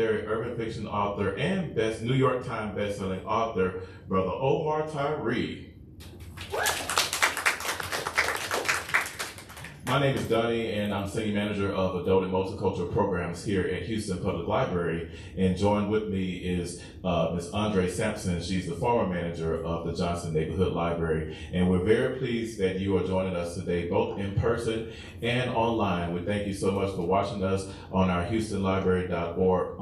urban fiction author and best New York Times bestselling author, Brother Omar Tyree. My name is Donnie, and I'm Senior Manager of Adult and Multicultural Programs here at Houston Public Library. And joined with me is Ms. Andre Sampson. She's the former manager of the Johnson Neighborhood Library. And we're very pleased that you are joining us today, both in person and online. We thank you so much for watching us on our HoustonLibrary.org,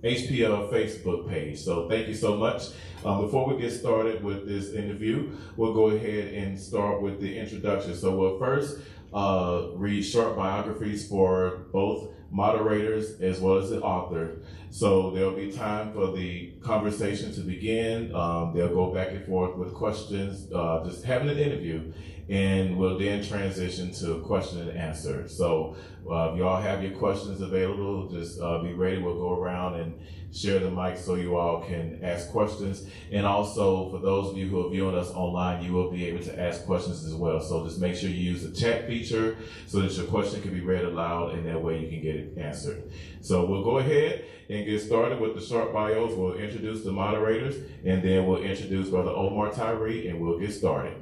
HPL Facebook page. So thank you so much. Before we get started with this interview, we'll go ahead and start with the introduction. So we'll first read short biographies for both moderators as well as the author. So there'll be time for the conversation to begin. They'll go back and forth with questions, just having an interview, and we'll then transition to question and answer. So if you all have your questions available, just be ready. We'll go around and share the mic so you all can ask questions. And also, for those of you who are viewing us online, you will be able to ask questions as well. So just make sure you use the chat feature so that your question can be read aloud, and that way you can get it answered. So we'll go ahead and get started with the short bios. We'll introduce the moderators, and then we'll introduce Brother Omar Tyree, and we'll get started.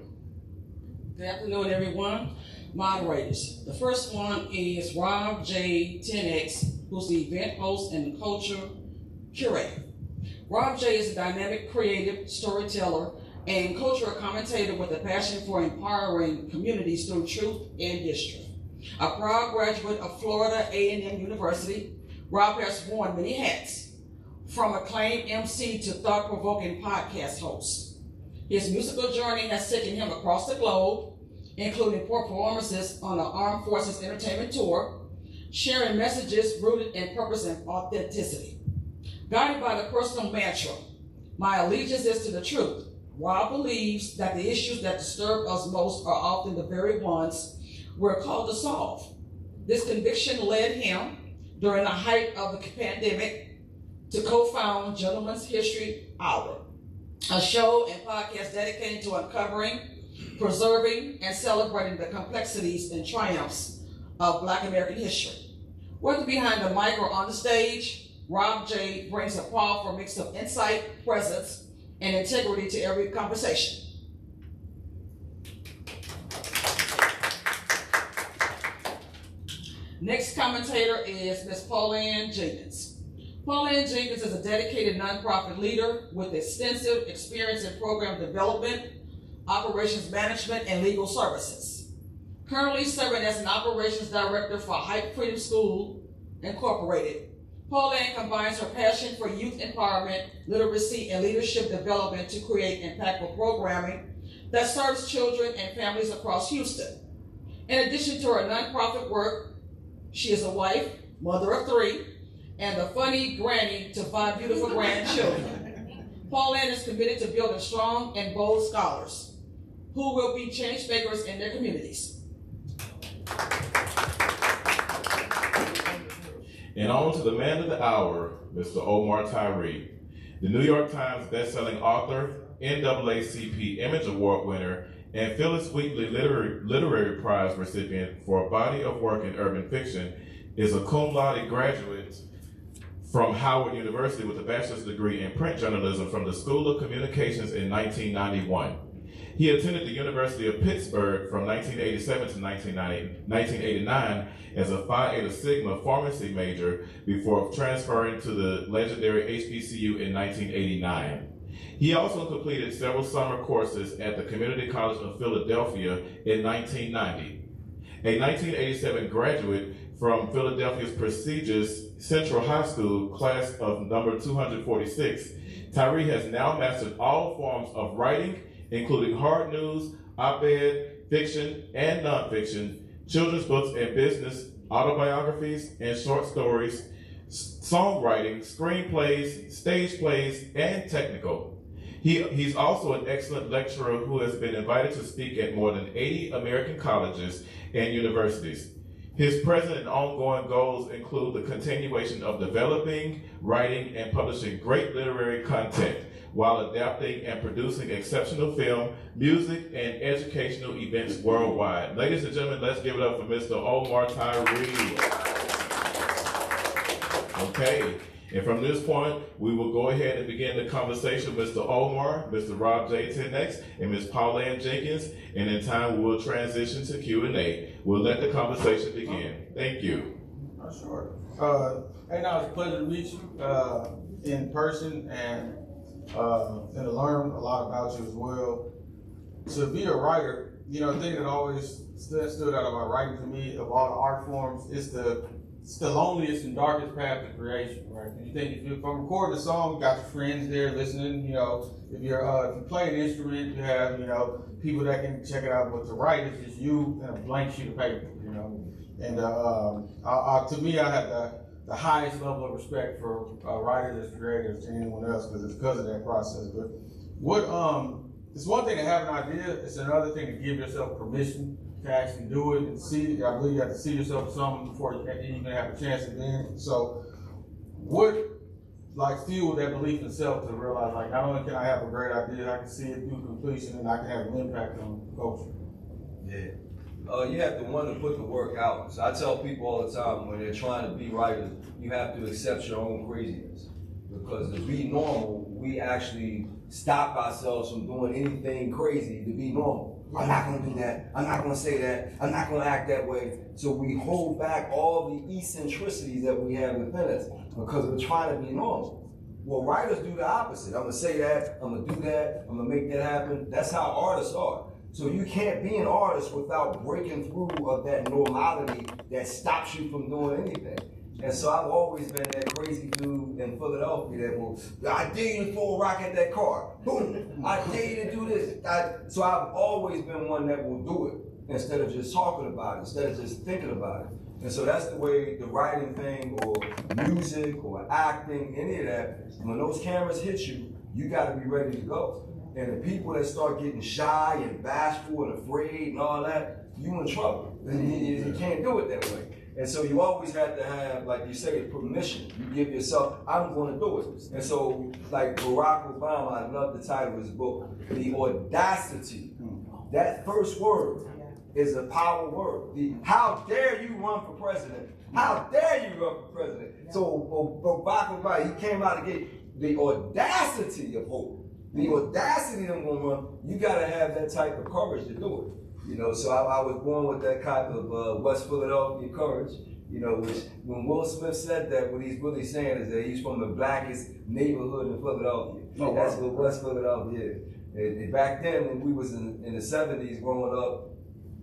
Good afternoon, everyone. Moderators. The first one is Rob J. 10X, who's the event host and the culture curator. Rob J. is a dynamic, creative storyteller and cultural commentator with a passion for empowering communities through truth and history. A proud graduate of Florida A&M University, Rob has worn many hats, from acclaimed MC to thought-provoking podcast host. His musical journey has taken him across the globe, including performances on the Armed Forces Entertainment Tour, sharing messages rooted in purpose and authenticity. Guided by the personal mantra, "My allegiance is to the truth," Rob believes that the issues that disturb us most are often the very ones we're called to solve. This conviction led him, during the height of the pandemic, to co-found Gentleman's History Hour, a show and podcast dedicated to uncovering, preserving, and celebrating the complexities and triumphs of Black American history. Whether behind the mic or on the stage, Rob J. brings a powerful mix of insight, presence, and integrity to every conversation. Next commentator is Ms. Pauline Jenkins. Pauline Jenkins is a dedicated nonprofit leader with extensive experience in program development, operations management, and legal services. Currently serving as an operations director for Hype Freedom School, Incorporated. Pauline combines her passion for youth empowerment, literacy, and leadership development to create impactful programming that serves children and families across Houston. In addition to her nonprofit work, she is a wife, mother of 3, and the funny granny to 5 beautiful grandchildren. Pauline is committed to building strong and bold scholars who will be change makers in their communities. And on to the man of the hour, Mr. Omar Tyree, the New York Times bestselling author, NAACP Image Award winner, and Phyllis Wheatley Literary Prize recipient for a body of work in urban fiction, is a cum laude graduate from Howard University with a bachelor's degree in print journalism from the School of Communications in 1991. He attended the University of Pittsburgh from 1987 to 1989 as a Phi Eta Sigma pharmacy major before transferring to the legendary HBCU in 1989. He also completed several summer courses at the Community College of Philadelphia in 1990. A 1987 graduate from Philadelphia's prestigious Central High School class of number 246, Tyree has now mastered all forms of writing, including hard news, op-ed, fiction, and nonfiction, children's books and business, autobiographies and short stories, songwriting, screenplays, stage plays, and technical. He's also an excellent lecturer who has been invited to speak at more than 80 American colleges and universities. His present and ongoing goals include the continuation of developing, writing, and publishing great literary content, while adapting and producing exceptional film, music, and educational events worldwide. Ladies and gentlemen, let's give it up for Mr. Omar Tyree. Okay. And from this point, we will go ahead and begin the conversation with Mr. Omar, Mr. Rob J. Tenex, and Ms. Pauline Jenkins. And in time, we will transition to Q&A. We'll let the conversation begin. Thank you. Sure. Hey, now it's a pleasure to meet you in person and to learn a lot about you as well. To be a writer, you know, the thing that always stood out about writing to me of all the art forms is the loneliest and darkest path to creation, right? You think if I'm recording a song, you got your friends there listening, you know, if you play an instrument, you have, you know, people that can check it out, but to write, it's just you and a blank sheet of paper, you know? And to me, I have the highest level of respect for writers as creators to anyone else because of that process. But it's one thing to have an idea, it's another thing to give yourself permission to actually do it and see. I believe you have to see yourself as something before you even have a chance to do it. So what fueled that belief in self to realize not only can I have a great idea, I can see it through completion and I can have an impact on culture. Yeah. You have to want to put the work out. So I tell people all the time when they're trying to be writers, you have to accept your own craziness. Because to be normal, we actually stop ourselves from doing anything crazy to be normal. I'm not going to do that. I'm not going to say that. I'm not going to act that way. So we hold back all the eccentricities that we have within us because we're trying to be normal. Well, writers do the opposite. I'm going to say that. I'm going to do that. I'm going to make that happen. That's how artists are. So you can't be an artist without breaking through of that normality that stops you from doing anything. And so I've always been that crazy dude in Philadelphia that will, I dare you to throw a rock at that car. Boom. I dare you to do this. So I've always been one that will do it instead of just talking about it, instead of just thinking about it. And so that's the way the writing thing or music or acting, any of that, when those cameras hit you, you got to be ready to go. And the people that start getting shy and bashful and afraid and all that, you in trouble. You can't do it that way. And so you always have to have, like you say, permission. You give yourself, I'm going to do it. And so, like Barack Obama, I love the title of his book, The Audacity. That first word is a power word. How dare you run for president? How dare you run for president? So Barack Obama, he came out and gave the audacity of hope. The audacity of them going to run, you got to have that type of courage to do it. You know, so I was born with that type of West Philadelphia courage, you know, which when Will Smith said that, what he's really saying is that he's from the blackest neighborhood in Philadelphia. Oh, that's what West Philadelphia is. And back then, when we was in the 70s growing up,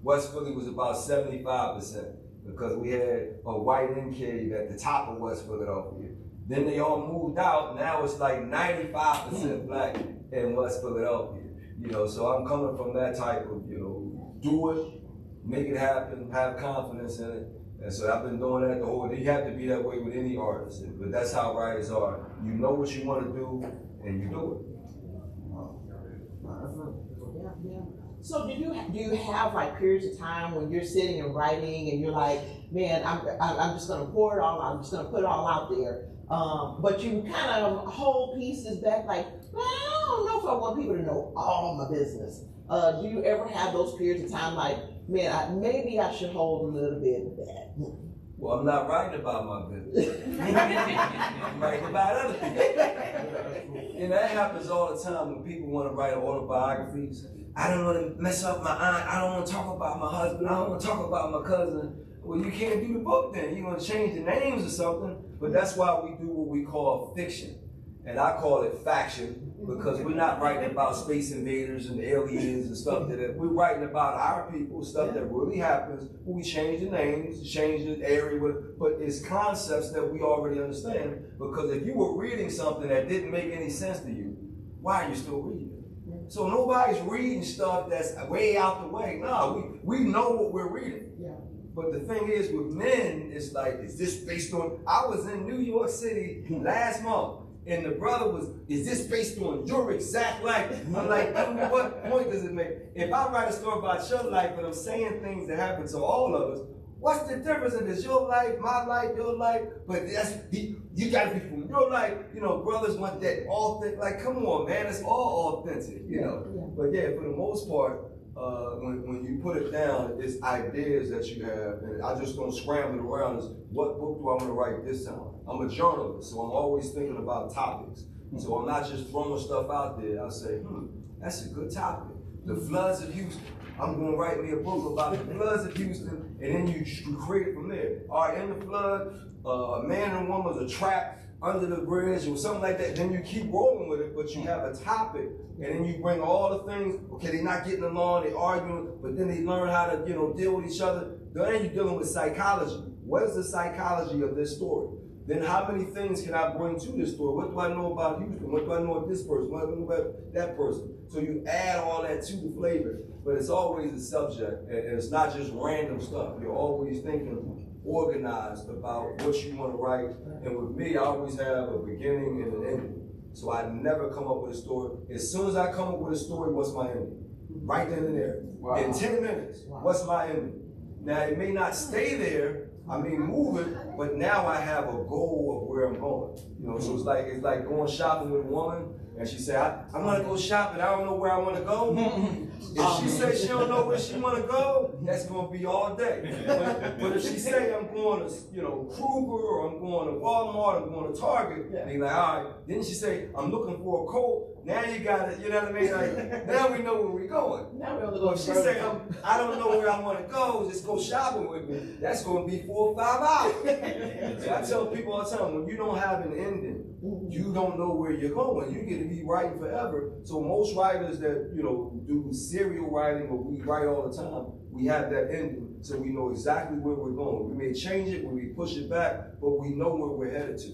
West Philly was about 75% because we had a white enclave at the top of West Philadelphia. Then they all moved out. Now it's like 95% black in West Philadelphia. You know, so I'm coming from that type of, you know, do it, make it happen, have confidence in it. And so I've been doing that the whole day. You have to be that way with any artist, but that's how writers are. You know what you want to do, and you do it. Yeah. So do you have like periods of time when you're sitting and writing and you're like, man, I'm just going to pour it all out. I'm just going to put it all out there. But you kind of hold pieces back like, well, I don't know if I want people to know all my business. Do you ever have those periods of time like, man, maybe I should hold a little bit of that? Well, I'm not writing about my business. I'm writing about other people. And that happens all the time when people want to write autobiographies. I don't want to mess up my aunt. I don't want to talk about my husband. I don't want to talk about my cousin. Well, you can't do the book then. You're going to change the names or something. But that's why we do what we call fiction. And I call it faction because we're not writing about space invaders and aliens and stuff that we're writing about our people, stuff that really happens. We change the names, change the area, but it's concepts that we already understand. Because if you were reading something that didn't make any sense to you, why are you still reading it? So nobody's reading stuff that's way out the way. No, we know what we're reading. Yeah. But the thing is, with men, it's like, is this based on? I was in New York City last month. And the brother was, is this based on your exact life? I'm like, what point does it make? If I write a story about your life, but I'm saying things that happen to all of us, what's the difference if it's your life, my life, your life? But you gotta be from your life. You know, brothers want that authentic, like, come on, man, it's all authentic, you know. Yeah. But yeah, for the most part, when you put it down, it's ideas that you have, and I just don't scramble it around as what book do I want to write this time? I'm a journalist, so I'm always thinking about topics. So I'm not just throwing stuff out there. I say, that's a good topic. The floods of Houston. I'm going to write me a book about the floods of Houston, and then you create it from there. All right, in the flood, a man and a woman are trapped under the bridge or something like that. Then you keep rolling with it, but you have a topic, and then you bring all the things. Okay, they're not getting along, they're arguing, but then they learn how to, deal with each other. Then you're dealing with psychology. What is the psychology of this story? Then how many things can I bring to this story? What do I know about Houston? What do I know of this person? What do I know about that person? So you add all that to the flavor, but it's always a subject, and it's not just random stuff. You're always thinking organized about what you want to write. And with me, I always have a beginning and an ending. So I never come up with a story. As soon as I come up with a story, what's my ending? Right then and there. Wow. In 10 minutes, what's my ending? Now, it may not stay there. I may move it, but now I have a goal of where I'm going. So it's like going shopping with a woman, and she said, I want to go shopping, I don't know where I want to go. If she says she don't know where she want to go, that's going to be all day. But if she say I'm going to, Kruger, or I'm going to Walmart, I'm going to Target, and they like, all right. Then she say, I'm looking for a coat. Now you got it, you know what I mean? Like, now we know where we're going. Now we don't go. If she say, I don't know where I want to go, just go shopping with me, that's going to be 4 or 5 hours. So I tell people all the time, when you don't have an ending, you don't know where you're going. You get to be writing forever. So most writers that, do serial writing, or we write all the time, we have that ending, so we know exactly where we're going. We may change it, we may push it back, but we know where we're headed to.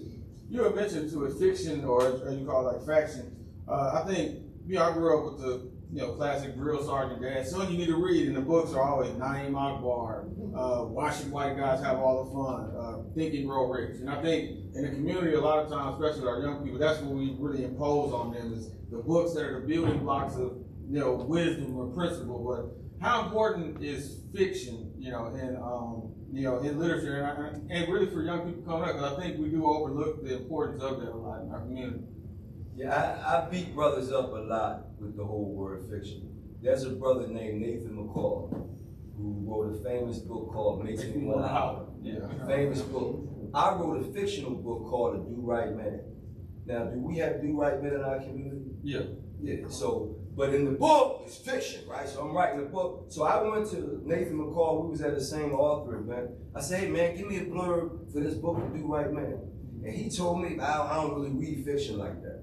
You had mentioned to a fiction, or as you call it, like faction. I think, I grew up with the, classic drill sergeant dad. Son, you need to read, and the books are always Naeem Akbar, Watching White Guys Have All the Fun, Think and Grow Rich. And I think in the community, a lot of times, especially with our young people, that's what we really impose on them, is the books that are the building blocks of, wisdom or principle. But how important is fiction, in literature, and really for young people coming up? Because I think we do overlook the importance of that a lot in our community. Yeah, I beat brothers up a lot with the whole word fiction. There's a brother named Nathan McCall who wrote a famous book called Makes Me Want to Holler. Yeah. Famous book. I wrote a fictional book called A Do Right Man. Now, do we have do right men in our community? Yeah. Yeah. So, but in the book, it's fiction, right? So I'm writing a book. So I went to Nathan McCall. We was at the same author event. I said, hey man, give me a blurb for this book, A Do Right Man. And he told me, I don't really read fiction like that.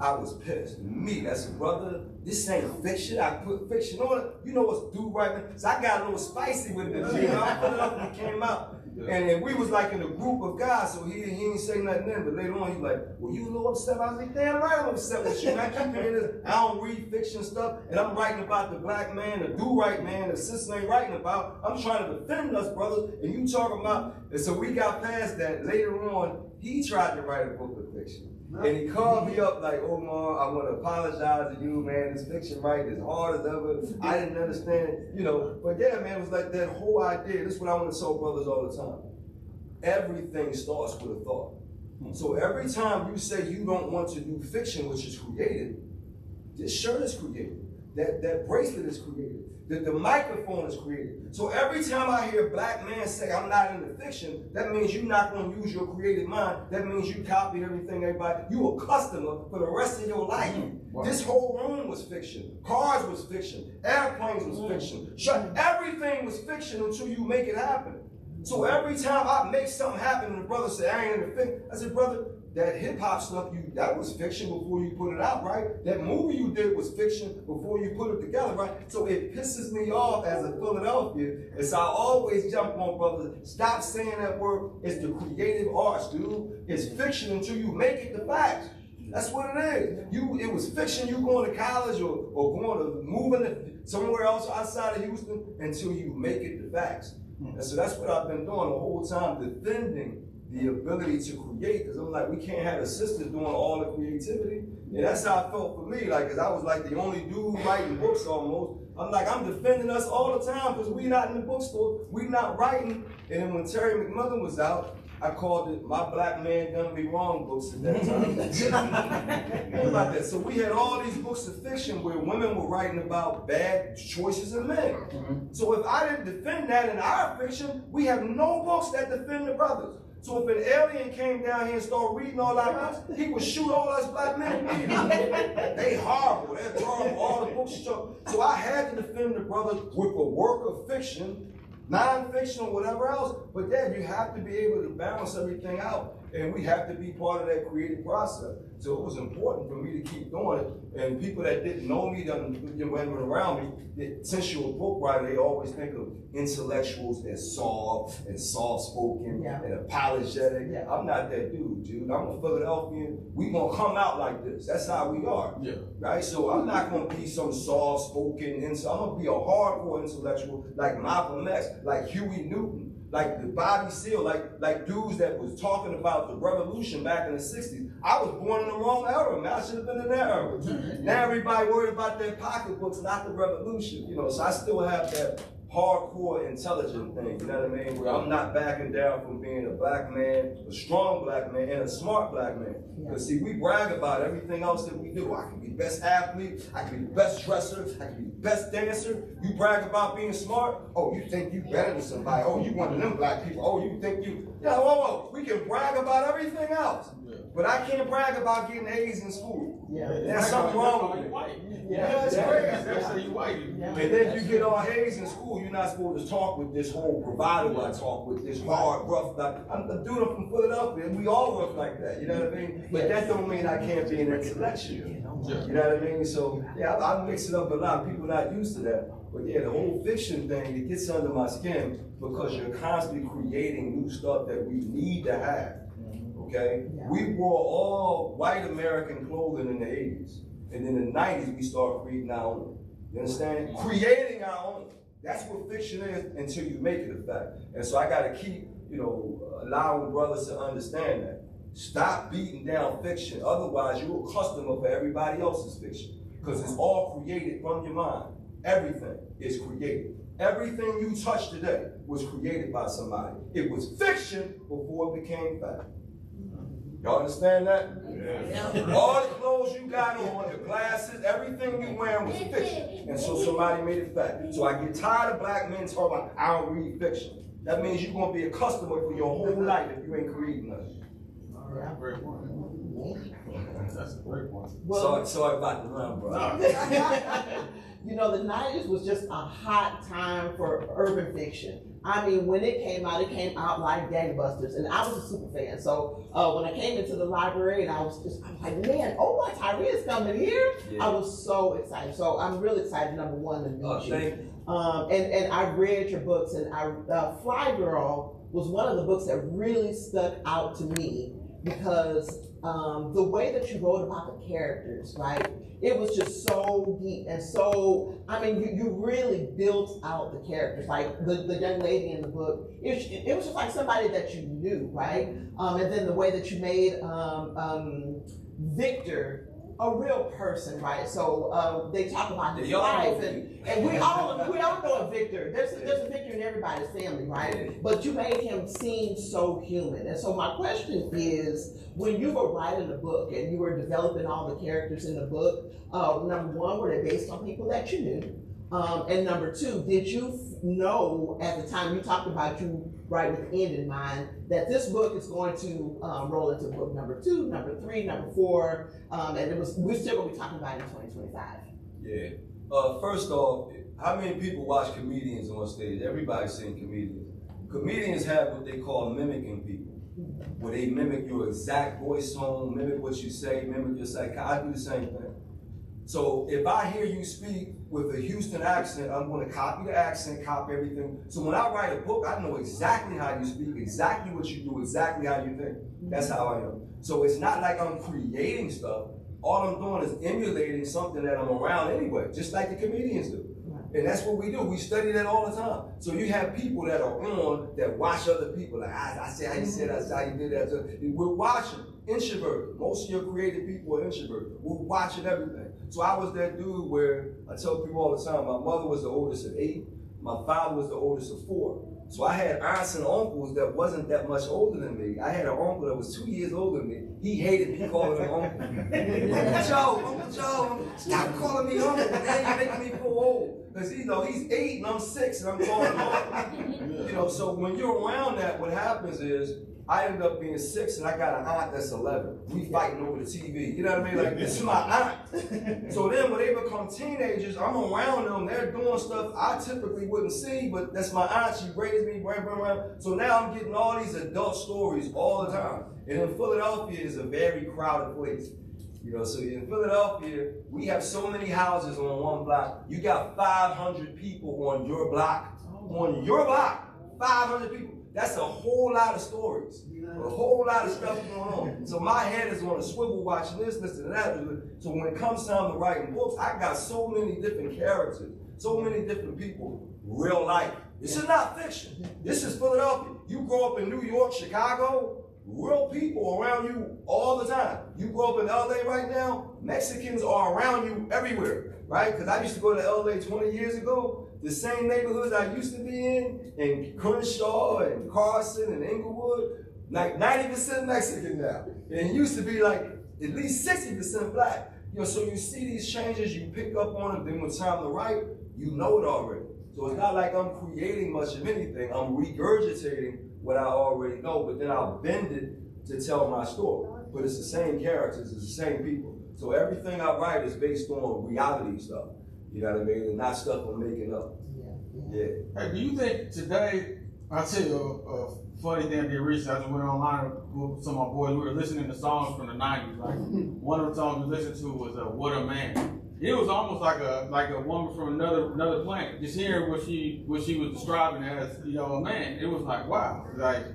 I was pissed. Me, I said, brother, this ain't fiction. I put fiction on it. You know what's do right man? So I got a little spicy with it. I put it up and it came out. And we was like in a group of guys, so he didn't say nothing then, but later on he's like, well, you a little upset? I was like, damn right I'm upset with you. I keep hearing this. I don't read fiction stuff, and I'm writing about the black man, the do-right man, the sister ain't writing about. I'm trying to defend us, brothers, and you talking about, and so we got past that. Later on, he tried to write a book of fiction. And he called me up like, Omar, I want to apologize to you, man. This fiction writing is hard as ever. I didn't understand it, But yeah, man, it was like that whole idea. This is what I want to tell brothers all the time. Everything starts with a thought. So every time you say you don't want to do fiction, which is created, this shirt is created. That bracelet is created. The microphone is created. So every time I hear a black man say, I'm not into fiction, that means you're not going to use your creative mind. That means you copied everything, everybody. You a customer for the rest of your life. Wow. This whole room was fiction. Cars was fiction. Airplanes was fiction. Everything was fiction until you make it happen. So every time I make something happen and the brother say, I ain't into fiction, I said, brother, that hip-hop stuff, that was fiction before you put it out, right? That movie you did was fiction before you put it together, right? So it pisses me off as a Philadelphia, and so I always jump on brothers. Stop saying that word. It's the creative arts, dude. It's fiction until you make it the facts. That's what it is. It was fiction, you going to college or going to moving somewhere else outside of Houston until you make it the facts. And so that's what I've been doing the whole time, defending the ability to create, because I'm like, we can't have the sisters doing all the creativity. And that's how it felt for me, like, because I was like the only dude writing books almost. I'm like, I'm defending us all the time because we not in the bookstore, we not writing. And then when Terry McMillan was out, I called it My Black Man Done Me Wrong books at that time. Think about that. So we had all these books of fiction where women were writing about bad choices of men. So if I didn't defend that in our fiction, we have no books that defend the brothers. So if an alien came down here and started reading all that, he would shoot all us black men immediately. They horrible, they're terrible, all the books show. So I had to defend the brother with a work of fiction, non-fiction or whatever else. But then you have to be able to balance everything out. And we have to be part of that creative process. So it was important for me to keep doing it. And people that didn't know me, went around me, since you're a book writer, they always think of intellectuals as soft and soft-spoken and apologetic. Yeah. I'm not that dude. I'm a Philadelphian. We gonna come out like this. That's how we are. Yeah. Right? So I'm not gonna be some soft-spoken, I'm gonna be a hardcore intellectual like Malcolm X, like Huey Newton, like the Bobby Seale, like dudes that was talking about the revolution back in the 60s. I was born in the wrong era, man. I should have been in that era. Now everybody worried about their pocketbooks, not the revolution. So I still have that hardcore intelligent thing, you know what I mean? Where I'm not backing down from being a black man, a strong black man, and a smart black man. Because see, we brag about everything else that we do. I can be the best athlete, I can be the best dresser, I can be the best dancer. You brag about being smart? Oh, you think you better than somebody? Oh, you one of them black people? Oh, you think you... Yeah, whoa. We can brag about everything else. But I can't brag about getting A's in school. There's something wrong with it. That's crazy. And then you get all A's in school, you're not supposed to talk with this whole bravado I talk with, this hard, rough, I'm a dude from Philadelphia, and we all work like that, you know what I mean? But that don't mean I can't be an intellectual, you know what I mean? So, yeah, I mix it up a lot, people not used to that. But yeah, the whole fiction thing, it gets under my skin because you're constantly creating new stuff that we need to have. Okay? We wore all white American clothing in the 80s. And in the 90s, we started creating our own. You understand? Creating our own. That's what fiction is until you make it a fact. And so I got to keep, allowing brothers to understand that. Stop beating down fiction. Otherwise, you're a customer for everybody else's fiction. Because it's all created from your mind. Everything is created. Everything you touch today was created by somebody. It was fiction before it became fact. Y'all understand that? Yeah. All the clothes you got on, the glasses, everything you wearing was fiction. And so somebody made it fact. So I get tired of black men talking about, I don't read fiction. That means you're going to be a customer for your whole life if you ain't creating nothing. All right, great one. That's a great one. Sorry about the run, bro. The 90s was just a hot time for urban fiction. I mean, when it came out like gangbusters, and I was a super fan. So when I came into the library, and I'm like, man, Omar Tyree is coming here. Yeah. I was so excited. So I'm really excited. Number one, to meet you. And I read your books, and Fly Girl was one of the books that really stuck out to me because the way that you wrote about the characters, right? It was just so deep and so, you really built out the characters. Like the young lady in the book, it was just like somebody that you knew, right? And then the way that you made Victor a real person, right? So they talk about his life, and we all know a Victor. There's a Victor in everybody's family, right? But you made him seem so human. And so my question is, when you were writing the book and you were developing all the characters in the book, number one, were they based on people that you knew? And number two, did you know at the time you talked about you write with the end in mind that this book is going to roll into book number 2, number 3, number 4, and we're still going to be talking about it in 2025? Yeah. First off, how many people watch comedians on stage? Everybody's seen comedians. Comedians have what they call mimicking people, where they mimic your exact voice tone, mimic what you say, mimic your psyche. I do the same thing. So if I hear you speak with a Houston accent, I'm going to copy the accent, copy everything. So when I write a book, I know exactly how you speak, exactly what you do, exactly how you think. That's how I am. So it's not like I'm creating stuff. All I'm doing is emulating something that I'm around anyway, just like the comedians do. And that's what we do. We study that all the time. So you have people that are on that watch other people. Like, I see how you said that, I see how you did that. So we're watching. Introverted. Most of your creative people are introverted. We're watching everything. So I was that dude where I tell people all the time, my mother was the oldest of 8. My father was the oldest of 4. So I had aunts and uncles that wasn't that much older than me. I had an uncle that was 2 years older than me. He hated me calling him uncle. Uncle Joe, stop calling me uncle. Man, you're making me feel old. Because he's 8 and I'm 6 and I'm calling him uncle. So when you're around that, what happens is I ended up being 6 and I got an aunt that's 11. We fighting over the TV. You know what I mean? Like, this is my aunt. So then when they become teenagers, I'm around them. They're doing stuff I typically wouldn't see, but that's my aunt. She raised me, around. So now I'm getting all these adult stories all the time. And in Philadelphia is a very crowded place. You know, so in Philadelphia, we have so many houses on one block. You got 500 people on your block. On your block, 500 people. That's a whole lot of stories, a whole lot of stuff going on. So my head is on a swivel watching this, and that. So when it comes time to writing books, I got so many different characters, so many different people, real life. This is not fiction. This is Philadelphia. You grow up in New York, Chicago, real people around you all the time. You grow up in LA right now, Mexicans are around you everywhere, right? Because I used to go to LA 20 years ago. The same neighborhoods I used to be in Crenshaw and Carson and Inglewood, like 90% Mexican now. And it used to be like at least 60% black. You know, so you see these changes, you pick up on them, then when it's time to write, you know it already. So it's not like I'm creating much of anything, I'm regurgitating what I already know, but then I'll bend it to tell my story. But it's the same characters, it's the same people. So everything I write is based on reality stuff. You know what I mean? And not stuff I'm making up. Yeah. Hey, do you think today, I'll tell you a funny thing I did recently. I just went online with some of my boys. We were listening to songs from the 90s. Like, one of the songs we listened to was What a Man. It was almost like a woman from another planet. Just hearing what she was describing as, you know, a man. It was like, wow. Like,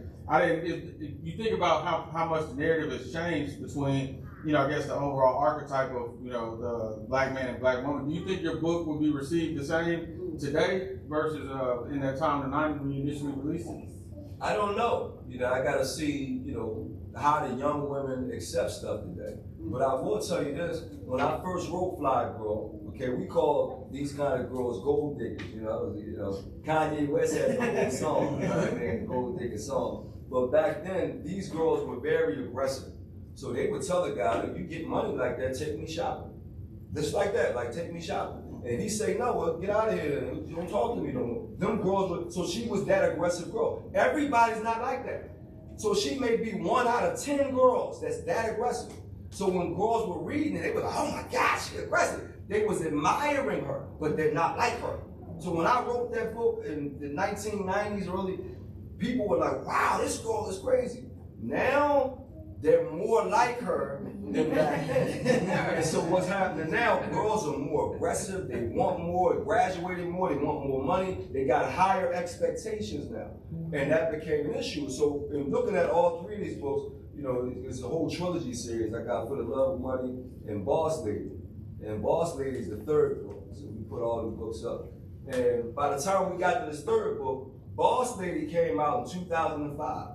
you think about how much the narrative has changed between, you know, I guess the overall archetype of, you know, the black man and black woman. Do you think your book would be received the same today versus in that time in the 90s when you initially released it? I don't know. You know, I gotta see, you know, how the young women accept stuff today. But I will tell you this, when I first wrote Fly Girl, okay, we call these kind of girls gold diggers, you know, Kanye West had the whole song, you know what I mean, gold digger song. But back then, these girls were very aggressive. So they would tell the guy, if you get money like that, take me shopping. Just like that, like take me shopping. And he say, no, well, get out of here. You don't talk to me no more. Them girls were, so she was that aggressive girl. Everybody's not like that. So she may be 1 out of 10 girls that's that aggressive. So when girls were reading it, they were like, oh my gosh, she's aggressive. They was admiring her, but they're not like her. So when I wrote that book in the 1990s, early, people were like, wow, this girl is crazy. Now, they're more like her than back then. And so what's happening now, girls are more aggressive, they want more, graduating more, they want more money, they got higher expectations now. And that became an issue. So in looking at all three of these books, you know, it's a whole trilogy series. I got For the Love of Money and Boss Lady. And Boss Lady is the third book. So we put all the books up. And by the time we got to this third book, Boss Lady came out in 2005.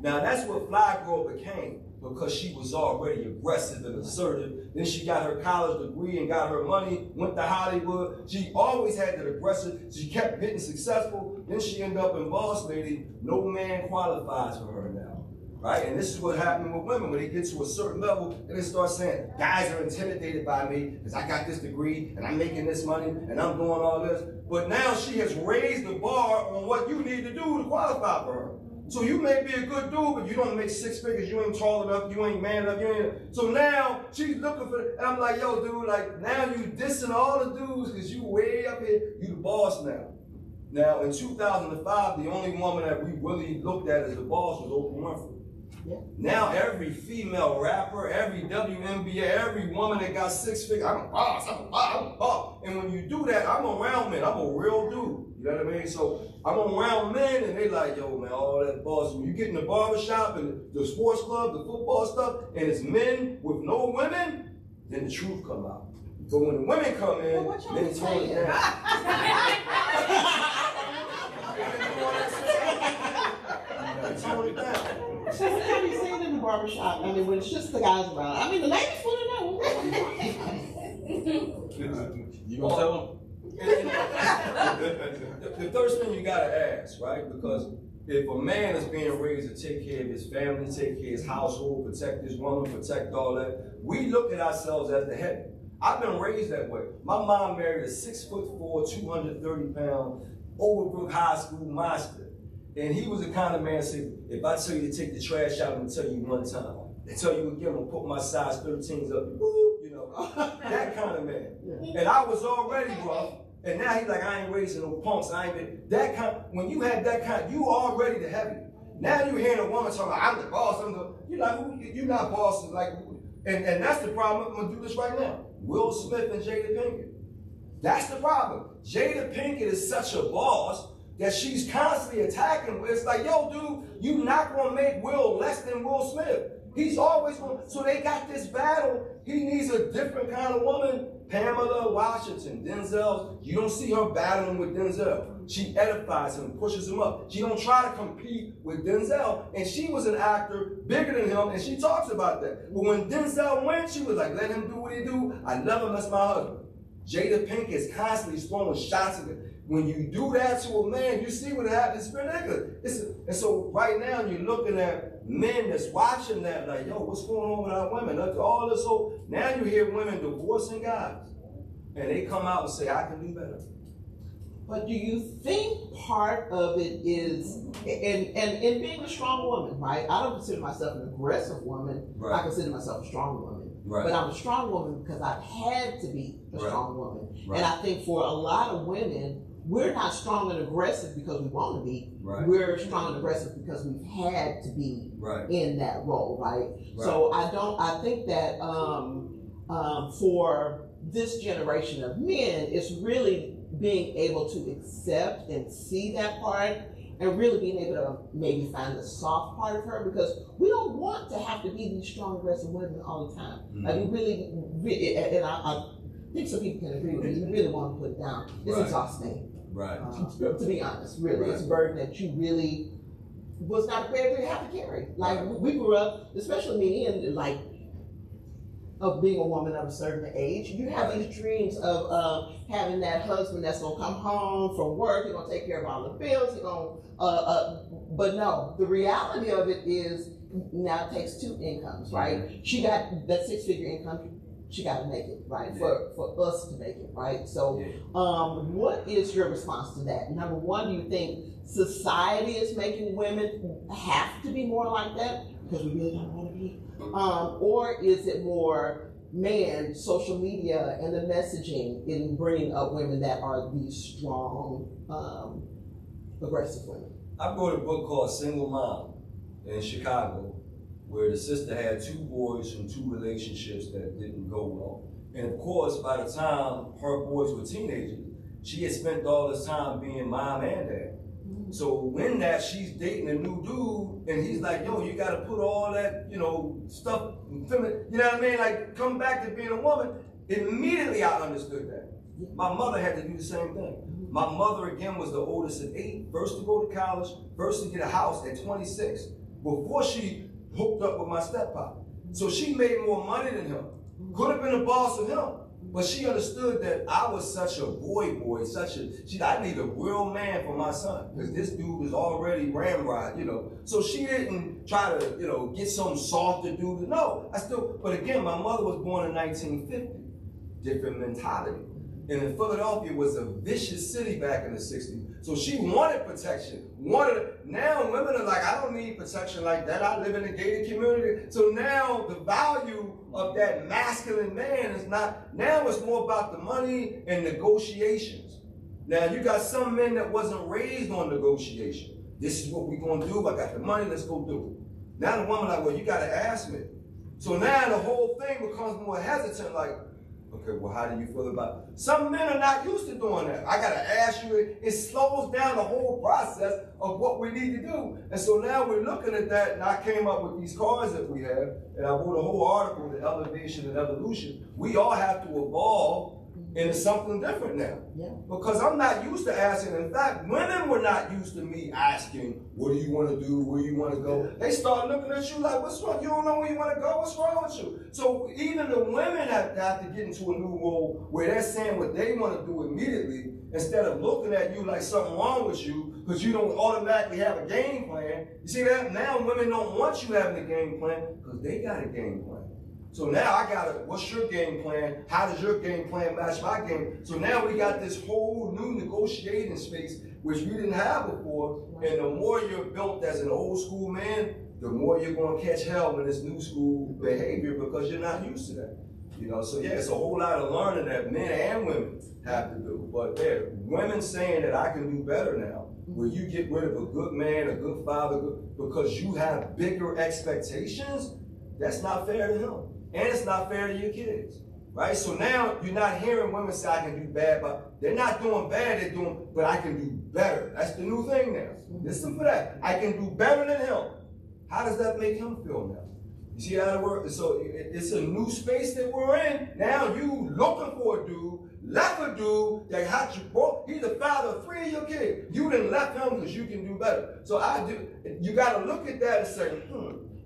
Now that's what Fly Girl became, because she was already aggressive and assertive. Then she got her college degree and got her money, went to Hollywood. She always had that aggressive, she kept getting successful. Then she ended up in Boss Lady. No man qualifies for her now, right? And this is what happened with women. When they get to a certain level, and they start saying, guys are intimidated by me because I got this degree and I'm making this money and I'm doing all this. But now she has raised the bar on what you need to do to qualify for her. So you may be a good dude, but you don't make 6 figures, you ain't tall enough, you ain't man enough, you ain't. So now she's looking for, and I'm like, yo, dude, like now you dissing all the dudes because you way up here, you the boss now. Now in 2005, the only woman that we really looked at as the boss was Oprah Winfrey. Yeah. Now every female rapper, every WNBA, every woman that got 6 figures, I'm a boss, I'm a boss, I'm a boss. And when you do that, I'm around men, I'm a real dude. You know what I mean? So I'm around men and they like, yo man, all that boss. When you get in the barbershop and the sports club, the football stuff, and it's men with no women, then the truth come out. But when the women come in, then it's tone it down. Tone it down. So what can you say in the barbershop? I mean, when it's just the guys around. I mean, the ladies want to know. You gonna tell them? The first thing you gotta ask, right? Because if a man is being raised to take care of his family, take care of his household, protect his woman, protect all that, we look at ourselves as the head. I've been raised that way. My mom married a 6'4", 230-pound, Overbrook High School monster. And he was the kind of man that said, if I tell you to take the trash out, I'm gonna tell you one time. I tell you again, I'm gonna put my size 13s up, you know, that kind of man. And I was already rough, and now he's like, I ain't raising no punks, I ain't been, that kind, when you have that kind, you already the heavy. Now you're hearing a woman talking about, I'm the boss, you're like, you're not bosses, like, and that's the problem. I'm gonna do this right now. Will Smith and Jada Pinkett. That's the problem. Jada Pinkett is such a boss that she's constantly attacking. It's like, yo, dude, you not gonna make Will less than Will Smith. He's always going. So they got this battle. He needs a different kind of woman. Pamela Washington, Denzel. You don't see her battling with Denzel. She edifies him, pushes him up. She don't try to compete with Denzel. And she was an actor bigger than him, and she talks about that. But when Denzel went, she was like, let him do what he do. I love him as my husband. Jada Pinkett is constantly throwing shots at him. When you do that to a man, you see what happens. It's ridiculous. And so right now you're looking at men that's watching that like, yo, what's going on with our women? All this whole, now you hear women divorcing guys. And they come out and say, I can do better. But do you think part of it is, and being a strong woman, right? I don't consider myself an aggressive woman. Right. I consider myself a strong woman. Right. But I'm a strong woman because I've had to be a strong woman. Right. And I think for a lot of women, we're not strong and aggressive because we want to be. Right. We're strong and aggressive because we've had to be in that role, right? So I think that for this generation of men, it's really being able to accept and see that part and really being able to maybe find the soft part of her, because we don't want to have to be these strong, aggressive women all the time. Mm-hmm. I mean, really, and I think some people can agree with me, you really want to put it down. It's exhausting. Right. To be honest, really. It's a burden that you really was not prepared to have to carry. Like, we grew up, especially me, and like, of being a woman of a certain age, you have these dreams of having that husband that's gonna come home from work, he's gonna take care of all the bills, he's gonna, but no, the reality of it is now it takes two incomes, right? She got that 6-figure income, she got to make it, right? For us to make it, right? So, what is your response to that? Number one, do you think society is making women have to be more like that because we really don't want to be? Or is it more, man, social media and the messaging in bringing up women that are these strong, aggressive women? I wrote a book called Single Mom in Chicago, where the sister had 2 boys from 2 relationships that didn't go well. And of course, by the time her boys were teenagers, she had spent all this time being mom and dad. So when that, she's dating a new dude, and he's like, yo, you gotta put all that, stuff, you know what I mean? Like, come back to being a woman. Immediately I understood that. My mother had to do the same thing. My mother, again, was the oldest at 8, first to go to college, first to get a house at 26, before she hooked up with my stepfather. So she made more money than him. Could have been the boss of him. But she understood that I was such a boy, I need a real man for my son, because this dude was already ramrod, So she didn't try to, get some softer dude. No, but again, my mother was born in 1950. Different mentality. And in Philadelphia was a vicious city back in the 60s. So she wanted protection. Now women are like, I don't need protection like that. I live in a gated community. So now the value of that masculine man is not, now it's more about the money and negotiations. Now you got some men that wasn't raised on negotiation. This is what we're gonna do. I got the money, let's go do it. Now the woman like, well, you gotta ask me. So now the whole thing becomes more hesitant, like, okay, well, how do you feel about it? Some men are not used to doing that. I gotta ask you, it slows down the whole process of what we need to do. And so now we're looking at that, and I came up with these cards that we have, and I wrote a whole article, The Elevation and Evolution. We all have to evolve into something different now. Yeah. Because I'm not used to asking. In fact, women were not used to me asking, what do you want to do? Where you want to go? They start looking at you like, what's wrong? You don't know where you want to go? What's wrong with you? So even the women have to get into a new role where they're saying what they want to do immediately, instead of looking at you like something wrong with you because you don't automatically have a game plan. You see that? Now women don't want you having a game plan because they got a game plan. So now I gotta, what's your game plan? How does your game plan match my game? So now we got this whole new negotiating space, which we didn't have before. And the more you're built as an old school man, the more you're gonna catch hell in this new school behavior because you're not used to that. You know, so yeah, it's a whole lot of learning that men and women have to do. But yeah, women saying that I can do better now, where you get rid of a good man, a good father, because you have bigger expectations, that's not fair to him. And it's not fair to your kids, right? So now you're not hearing women say I can do bad, but they're not doing bad, they're doing, but I can do better. That's the new thing now. Listen for that. I can do better than him. How does that make him feel now? You see how it works? So it's a new space that we're in. Now you looking for a dude, left a dude that had you both. He's the father of 3 of your kids. You didn't left him because you can do better. So you got to look at that and say,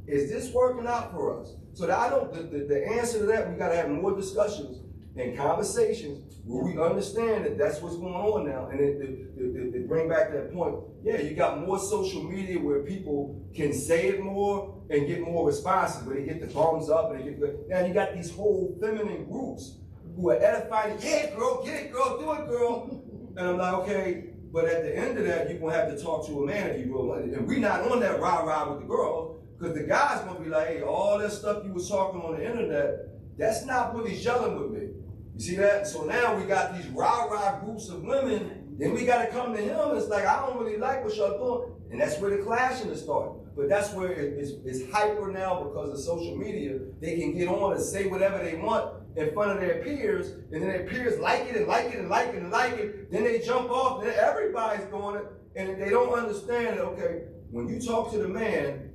is this working out for us? So that the answer to that, we got to have more discussions and conversations where we understand that that's what's going on now. And it bring back that point. Yeah, you got more social media where people can say it more and get more responses, where they get the thumbs up and they get. Now you got these whole feminine groups who are edifying. Yeah, girl, get it, girl, do it, girl. And I'm like, okay, but at the end of that, you're gonna have to talk to a man if you will. And we're not on that rah-rah with the girls. Because the guy's gonna be like, hey, all that stuff you was talking on the internet, that's not really gelling with me. You see that? So now we got these rah-rah groups of women, then we gotta come to him. It's like, I don't really like what y'all doing. And that's where the clashing is starting. But that's where it's hyper now because of social media. They can get on and say whatever they want in front of their peers, and then their peers like it and like it and like it and like it. Then they jump off, and everybody's doing it, and they don't understand that, okay, when you talk to the man,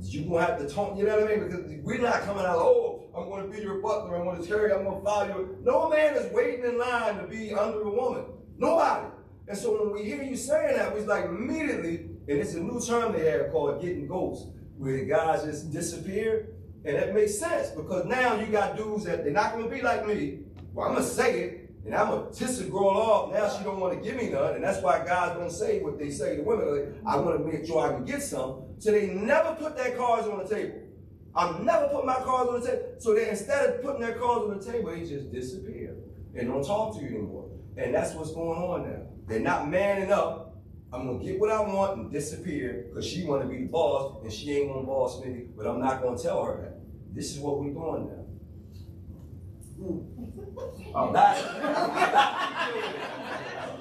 you're going to have to tone, you know what I mean? Because we're not coming out, oh, I'm going to be your butler, I'm going to carry, I'm going to follow you. No man is waiting in line to be under a woman. Nobody. And so when we hear you saying that, we like immediately, and it's a new term they have called getting ghosts, where the guys just disappear. And that makes sense because now you got dudes that they're not going to be like me. Well, I'm going to say it. And I'm going to piss a girl off. Now she don't want to give me none. And that's why guys don't say what they say to women. Like, I want to make sure I can get some. So they never put their cards on the table. I've never put my cards on the table. So they, instead of putting their cards on the table, they just disappear and don't talk to you anymore. And that's what's going on now. They're not manning up. I'm going to get what I want and disappear because she want to be the boss and she ain't going to boss me, but I'm not going to tell her that. This is what we're doing now.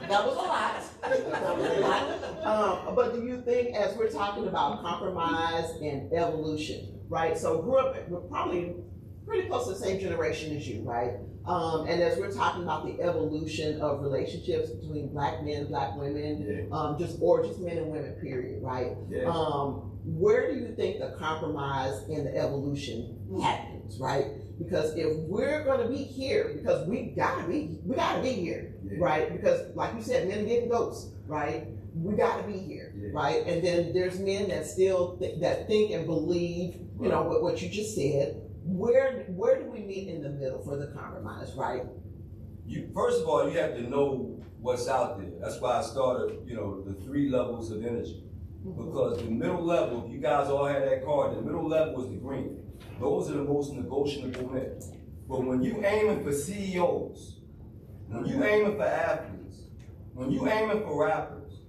That was a lot. That was a lot. But do you think, as we're talking about compromise and evolution, right? So we're probably pretty close to the same generation as you, right? And as we're talking about the evolution of relationships between black men, black women, just men and women, period, right? Yeah. Where do you think the compromise and the evolution happens, right? Because if we're going to be here, because we gotta be here, right? Because like you said, men getting ghosts, right? We gotta be here, right? And then there's men that still that think and believe, you know, what you just said. Where do we meet in the middle for the compromise, right? First of all, you have to know what's out there. That's why I started, the 3 levels of energy. Because the middle level, if you guys all had that card, the middle level is the green. Those are the most negotiable men. But when you aiming for CEOs, when you aiming for athletes, when you aiming for rappers,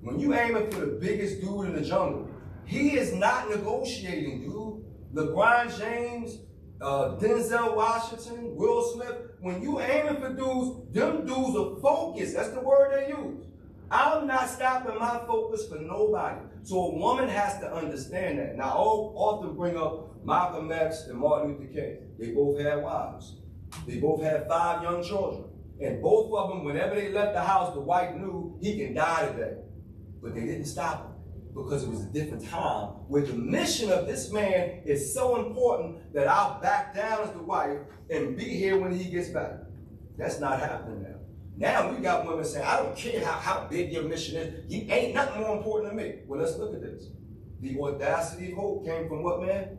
when you aiming for the biggest dude in the jungle, he is not negotiating, dude. LeBron James, Denzel Washington, Will Smith, when you aiming for dudes, them dudes are focused. That's the word they use. I'm not stopping my focus for nobody. So a woman has to understand that. Now, I often bring up Malcolm X and Martin Luther King. They both had wives. They both had 5 young children. And both of them, whenever they left the house, the white knew he can die today. But they didn't stop him because it was a different time where the mission of this man is so important that I'll back down as the wife and be here when he gets back. That's not happening now. Now we got women saying, I don't care how big your mission is. You ain't nothing more important than me. Well, let's look at this. The audacity of hope came from what man?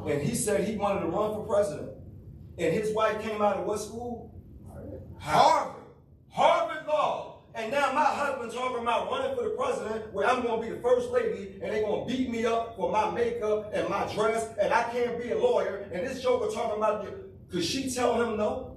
And he said he wanted to run for president. And his wife came out of what school? Harvard. Harvard Law. And now my husband talking about running for the president where I'm going to be the first lady and they're going to beat me up for my makeup and my dress and I can't be a lawyer. And this joker talking about, could she tell him no?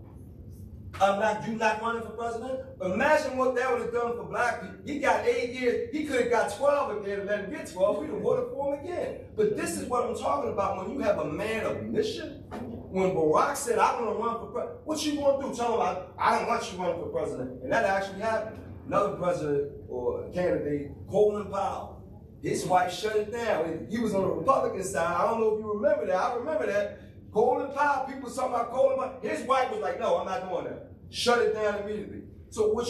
You not running for president? Imagine what that would have done for black people. He got 8 years. He could have got 12 again and let him get 12. We'd have voted for him again. But this is what I'm talking about. When you have a man of mission, when Barack said, I want to run for president, what you going to do? Tell him, I don't want you running for president. And that actually happened. Another president or candidate, Colin Powell, his wife shut it down. He was on the Republican side. I don't know if you remember that. I remember that. Colin Powell, people talking about Colin Powell. His wife was like, no, I'm not doing that. Shut it down immediately. So when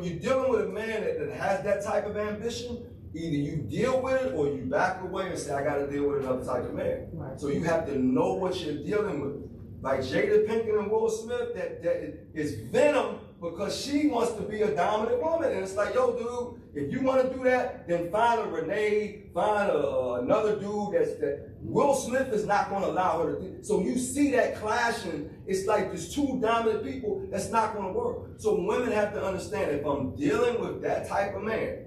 you're dealing with a man that has that type of ambition, either you deal with it or you back away and say, I got to deal with another type of man. Right. So you have to know what you're dealing with. Like Jada Pinkett and Will Smith, that is venom because she wants to be a dominant woman. And it's like, yo, dude, if you want to do that, then find a Renee, find another dude that Will Smith is not going to allow her to do. So you see that clashing. It's like there's two dominant people. That's not going to work. So women have to understand if I'm dealing with that type of man,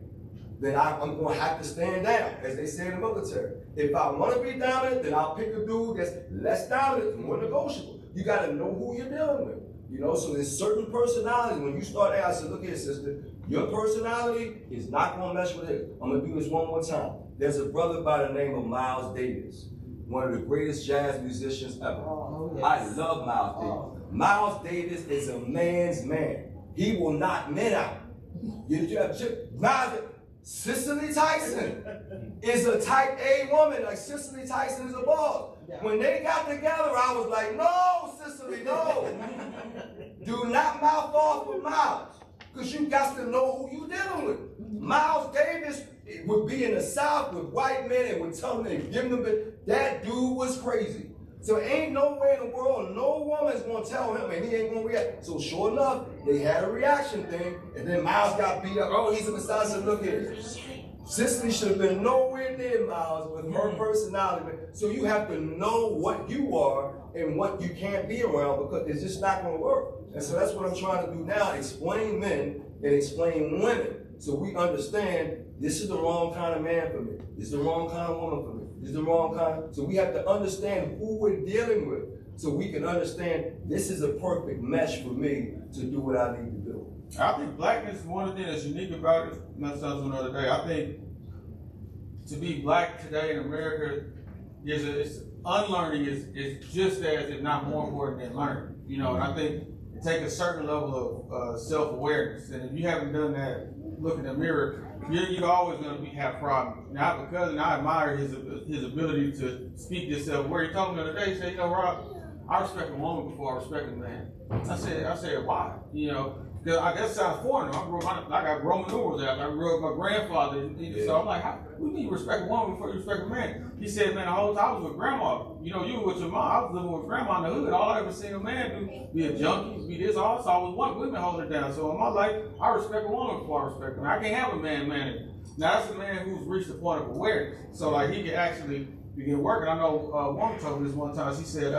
then I'm going to have to stand down, as they say in the military. If I want to be dominant, then I'll pick a dude that's less dominant, more negotiable. You got to know who you're dealing with. You know, so there's certain personalities. When you start asking, look here, sister, your personality is not going to mesh with it. I'm going to do this one more time. There's a brother by the name of Miles Davis, one of the greatest jazz musicians ever. Oh, yes. I love Miles Davis. Oh. Miles Davis is a man's man. He will knock men out. Cicely Tyson is a type A woman. Like Cicely Tyson is a boss. Yeah. When they got together, I was like, no, Cicely, no. Do not mouth off with Miles. Because you got to know who you're dealing with. Miles Davis would be in the South with white men and would tell them and give them that dude was crazy. So ain't no way in the world, no woman's gonna tell him and he ain't gonna react. So sure enough, they had a reaction thing, and then Miles got beat up. Oh, he's a Messiah. Look at it. Cicely should have been nowhere near Miles with her personality. So you have to know what you are and what you can't be around because it's just not gonna work. And so that's what I'm trying to do now, explain men and explain women. So we understand this is the wrong kind of man for me. This is the wrong kind of woman for me. This is the wrong kind. So we have to understand who we're dealing with so we can understand this is a perfect mesh for me to do what I need to do. I think blackness is one of the things that's unique about it. My son's another day. I think to be black today in America is unlearning is just as, if not more important than learning. You know, and I think it takes a certain level of self-awareness. And if you haven't done that, look in the mirror, you're always going to have problems. Now, because I admire his ability to speak this self-aware. He told me the other day, he said, you know, Rob, I respect a woman before I respect a man. I said, why? You know, because that sounds foreign. I got Roman numerals out. I grew up with my grandfather. So I'm like, what do you mean you respect a woman before you respect a man? He said, man, the whole time I was with grandma. You know, you were with your mom. I was living with grandma in the hood. All I ever seen a man do, be a junkie, be this, all I saw was one women holding it down. So in my life, I respect a woman before I respect a man. I can't have a man manager. Now that's a man who's reached the point of awareness. So like he can actually begin working. I know a woman told me this one time. She said,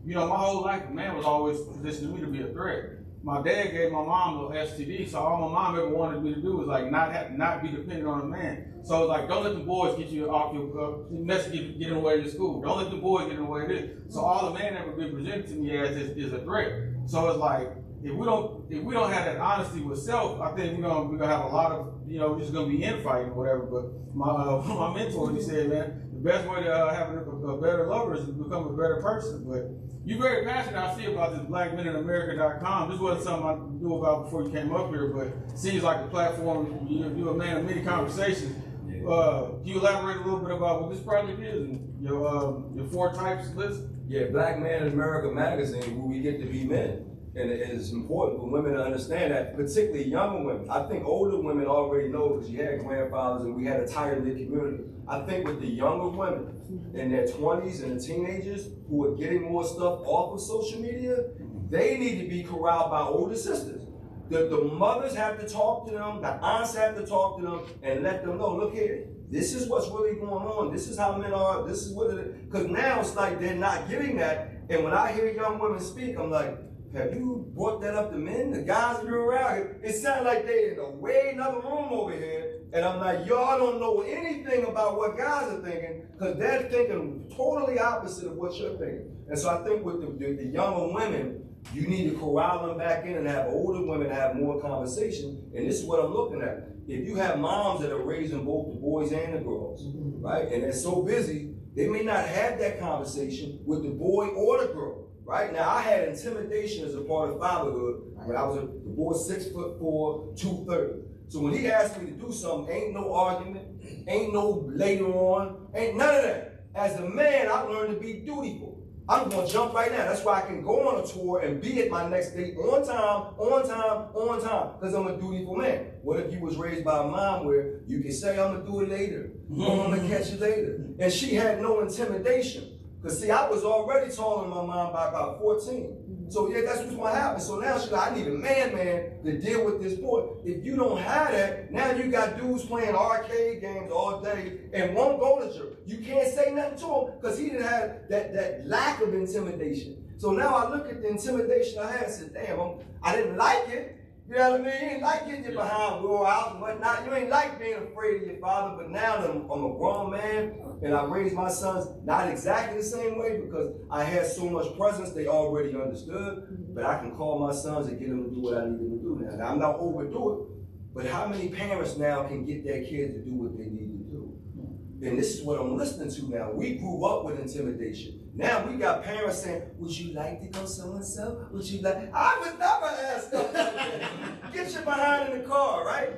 you know, my whole life, a man was always positioning me to be a threat. My dad gave my mom an STD, so all my mom ever wanted me to do was like not be dependent on a man. So it's like, don't let the boys get you off your get in the way of your school. Don't let the boys get in the way of this. So all the man ever been presented to me as is a threat. So it's like if we don't have that honesty with self, I think we're gonna have a lot of, you know, we're just gonna be infighting or whatever. But my mentor, he said, man, the best way to have a better lover is to become a better person. But you're very passionate, I see, about this blackmeninamerica.com. This wasn't something I knew about before you came up here, but it seems like a platform, you're a man of many conversations. Can you elaborate a little bit about what this project is and your 4 types list? Yeah, Black Man in America magazine, where we get to be men. And it's important for women to understand that, particularly younger women. I think older women already know because you had grandfathers and we had a tight-knit community. I think with the younger women in their 20s and the teenagers who are getting more stuff off of social media, they need to be corralled by older sisters. The mothers have to talk to them, the aunts have to talk to them and let them know, look here, this is what's really going on. This is how men are. This is what it is. Because now it's like they're not getting that. And when I hear young women speak, I'm like, have you brought that up to men, the guys that are around? It sounds like they in a way another room over here, and I'm like, y'all don't know anything about what guys are thinking, because they're thinking totally opposite of what you're thinking. And so I think with the younger women, you need to corral them back in and have older women have more conversation. And this is what I'm looking at. If you have moms that are raising both the boys and the girls, right, and they're so busy, they may not have that conversation with the boy or the girl. Right now, I had intimidation as a part of fatherhood when I was the boy 6'4", 230. So when he asked me to do something, ain't no argument, ain't no later on, ain't none of that. As a man, I learned to be dutiful. I'm gonna jump right now. That's why I can go on a tour and be at my next date on time, because I'm a dutiful man. What if you was raised by a mom where you can say, I'm gonna do it later, or I'm gonna catch it later? And she had no intimidation. Because see, I was already taller than my mom by about 14. So yeah, that's what's gonna happen. So now she's like, I need a man to deal with this boy. If you don't have that, now you got dudes playing arcade games all day and won't go to church. You can't say nothing to him because he didn't have that lack of intimidation. So now I look at the intimidation I had and said, damn, I didn't like it. You know what I mean? You ain't like getting your behind wheel out and whatnot. You ain't like being afraid of your father, but now that I'm a grown man and I raised my sons not exactly the same way because I had so much presence, they already understood, but I can call my sons and get them to do what I need them to do now. Now, I'm not overdo it, but how many parents now can get their kids to do what they need to do? And this is what I'm listening to now. We grew up with intimidation. Now we got parents saying, would you like to go so-and-so? Would you like? I would never ask stuff like that. Get your behind in the car, right?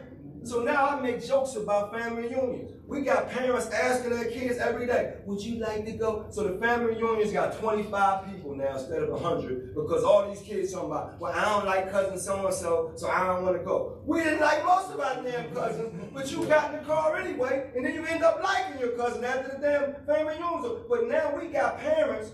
So now I make jokes about family reunions. We got parents asking their kids every day, would you like to go? So the family reunions got 25 people now instead of 100 because all these kids talking about, well, I don't like cousin so-and-so, so I don't want to go. We didn't like most of our damn cousins, but you got in the car anyway, and then you end up liking your cousin after the damn family reunions. But now we got parents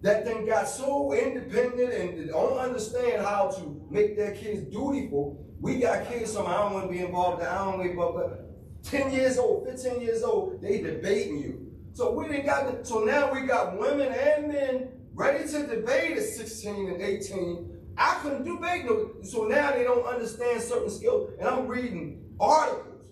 that then got so independent and don't understand how to make their kids dutiful. We got kids saying, I don't want to be involved, I don't want to be involved. But 10 years old, 15 years old, they debating you. So we didn't got, so now we got women and men ready to debate at 16 and 18. I couldn't debate no, so now they don't understand certain skills. And I'm reading articles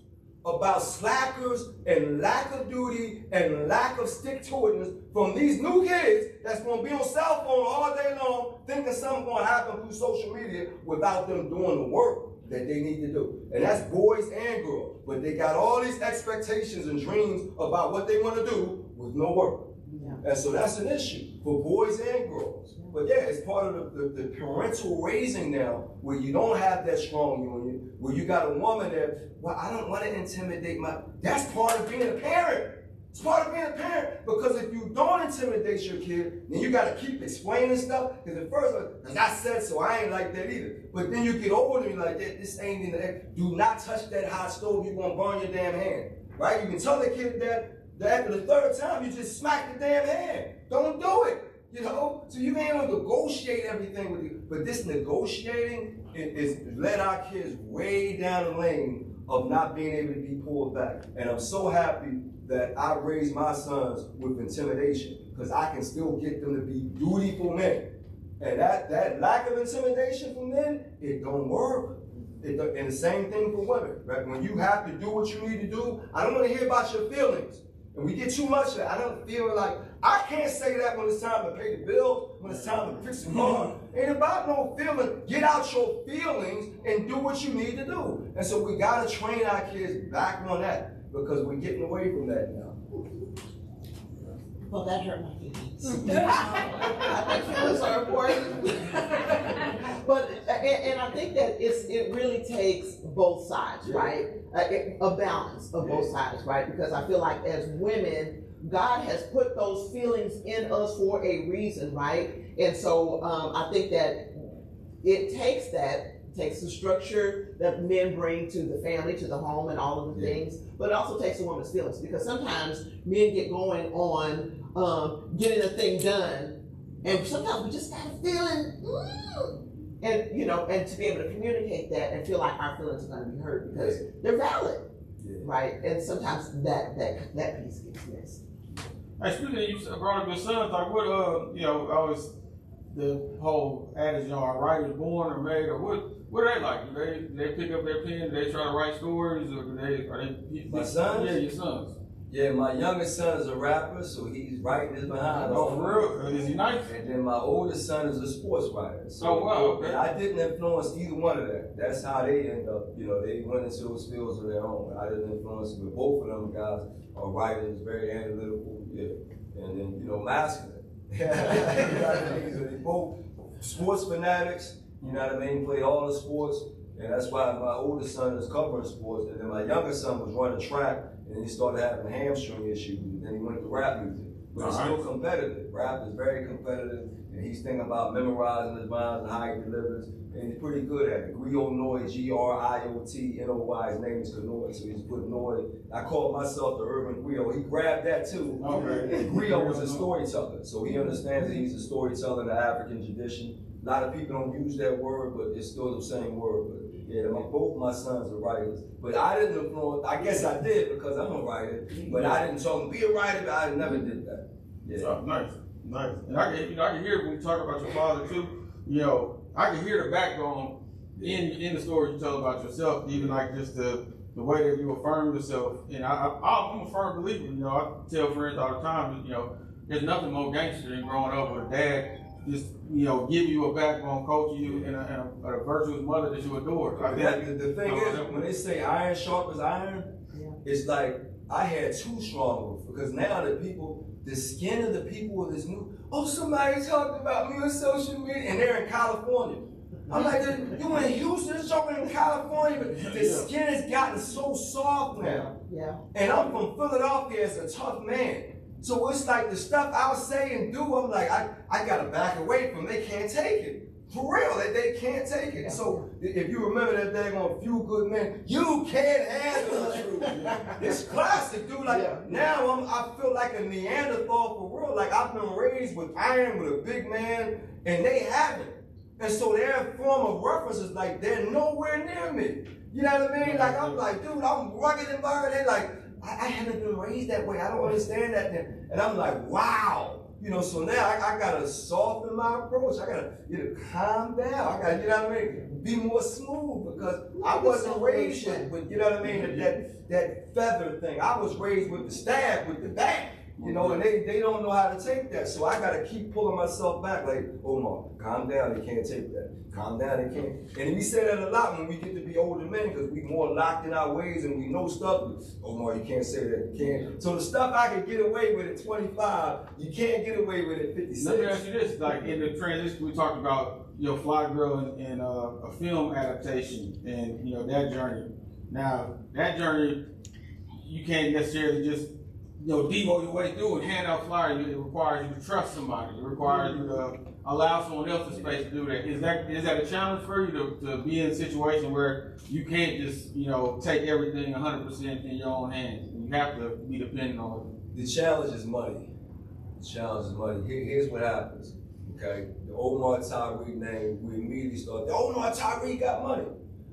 about slackers and lack of duty and lack of stick-to-itness from these new kids that's going to be on cell phone all day long thinking something's going to happen through social media without them doing the work that they need to do. And that's boys and girls. But they got all these expectations and dreams about what they want to do with no work. Yeah. And so that's an issue for boys and girls. Yeah. But yeah, it's part of the parental raising now where you don't have that strong union, where you got a woman that, well, I don't want to intimidate that's part of being a parent. It's part of being a parent, because if you don't intimidate your kid, then you got to keep explaining stuff. Because at first, because I said so, I ain't like that either. But then you get older and you're like, this ain't in the, do not touch that hot stove, you're going to burn your damn hand. Right? You can tell the kid that after the third time, you just smack the damn hand. Don't do it. You know? So you ain't able to negotiate everything with you. But this negotiating is led our kids way down the lane of not being able to be pulled back. And I'm so happy that I raised my sons with intimidation, because I can still get them to be dutiful men. And that lack of intimidation from men, it don't work. And the same thing for women, right? When you have to do what you need to do, I don't want to hear about your feelings. And we get too much of that. I don't feel like, I can't say that when it's time to pay the bills, when it's time to fix the car. Ain't about no feeling. Get out your feelings and do what you need to do. And so we got to train our kids back on that, because we're getting away from that now. Well, that hurt my feelings. I think feelings are important. But, and I think that it really takes both sides, right? A balance of both sides, right? Because I feel like as women, God has put those feelings in us for a reason, right? And so I think that it takes the structure that men bring to the family, to the home, and all of the things, but it also takes a woman's feelings, because sometimes men get going on getting a thing done, and sometimes we just got a feeling, and you know, and to be able to communicate that and feel like our feelings are going to be heard because they're valid, right? And sometimes that piece gets missed. Hey, speaking of, you brought up your sons, like what, you know, I was the whole adage, are writers born or made, or what are they like? Do they pick up their pen? Do they try to write stories, or are they? My sons? Yeah, your sons. Yeah, my youngest son is a rapper, so he's writing his behind. Oh, for real? Is he nice? And then my oldest son is a sports writer. So Oh, wow, okay. I didn't influence either one of them. That's how they end up, they went into those fields of their own. I didn't influence them, but both of them guys are writers, very analytical, and then, masculine. They both sports fanatics, play all the sports, and that's why my oldest son is covering sports, and then my youngest son was running track, and he started having hamstring issues, and then he went to rap music. But it's still competitive. Rap is very competitive, and he's thinking about memorizing his rhymes and how he delivers, and he's pretty good at it. Griotnoy, Griotnoy, his name is Kanoy, so he's put Noy. I call myself the urban griot. He grabbed that too. Okay. And griot was a storyteller, so he understands that he's a storyteller in the African tradition. A lot of people don't use that word, but it's still the same word. But yeah, both my sons are writers. But I didn't influence, I guess I did because I'm a writer, but I didn't tell them be a writer, but I never did that. Yeah. Oh, nice. And I can hear when you talk about your father too. I can hear the backbone in the story you tell about yourself, even like just the way that you affirm yourself. And I'm a firm believer. I tell friends all the time, there's nothing more gangster than growing up with a dad just give you a backbone, coach you, and a virtuous mother that you adore. The thing is, when they say iron sharpens iron, it's like I had two strong ones, because now the skin of the people of this new, somebody talked about me on social media, and they're in California. I'm like, you in Houston, talking in California, but the skin has gotten so soft now. Yeah. And I'm from Philadelphia as a tough man. So it's like the stuff I'll say and do, I'm like, I gotta back away from. They can't take it. For real, they can't take it. Yeah. So if you remember that thing on Few Good Men, you can't handle the truth. It's classic, dude. Like now I feel like a Neanderthal for real. Like I've been raised with iron, with a big man, and they haven't. And so their form of reference is like they're nowhere near me. You know what I mean? Like I'm like, dude, I'm rugged and violent. They like, I haven't been raised that way. I don't understand that. And I'm like, wow. So now I gotta soften my approach. I gotta calm down. I gotta, be more smooth, because I wasn't raised with, that feather thing. I was raised with the stab, with the bat. And they don't know how to take that. So I gotta keep pulling myself back, like, Omar, calm down, they can't take that. Calm down, they can't. And we say that a lot when we get to be older men, because we more locked in our ways and we know stuff. Omar, you can't say that, you can't. So the stuff I can get away with at 25, you can't get away with at 56. Let me ask you this, like in the transition, we talked about Fly Girl and a film adaptation and that journey. Now, that journey, you can't necessarily just devote your way through and hand out flyers. It requires you to trust somebody. It requires you to allow someone else the space to do that. Is that a challenge for you to be in a situation where you can't just take everything 100% in your own hands? You have to be dependent on it. The challenge is money. The challenge is money. Here's what happens. Okay, the Omar Tyree name, we immediately started. Omar Tyree got money.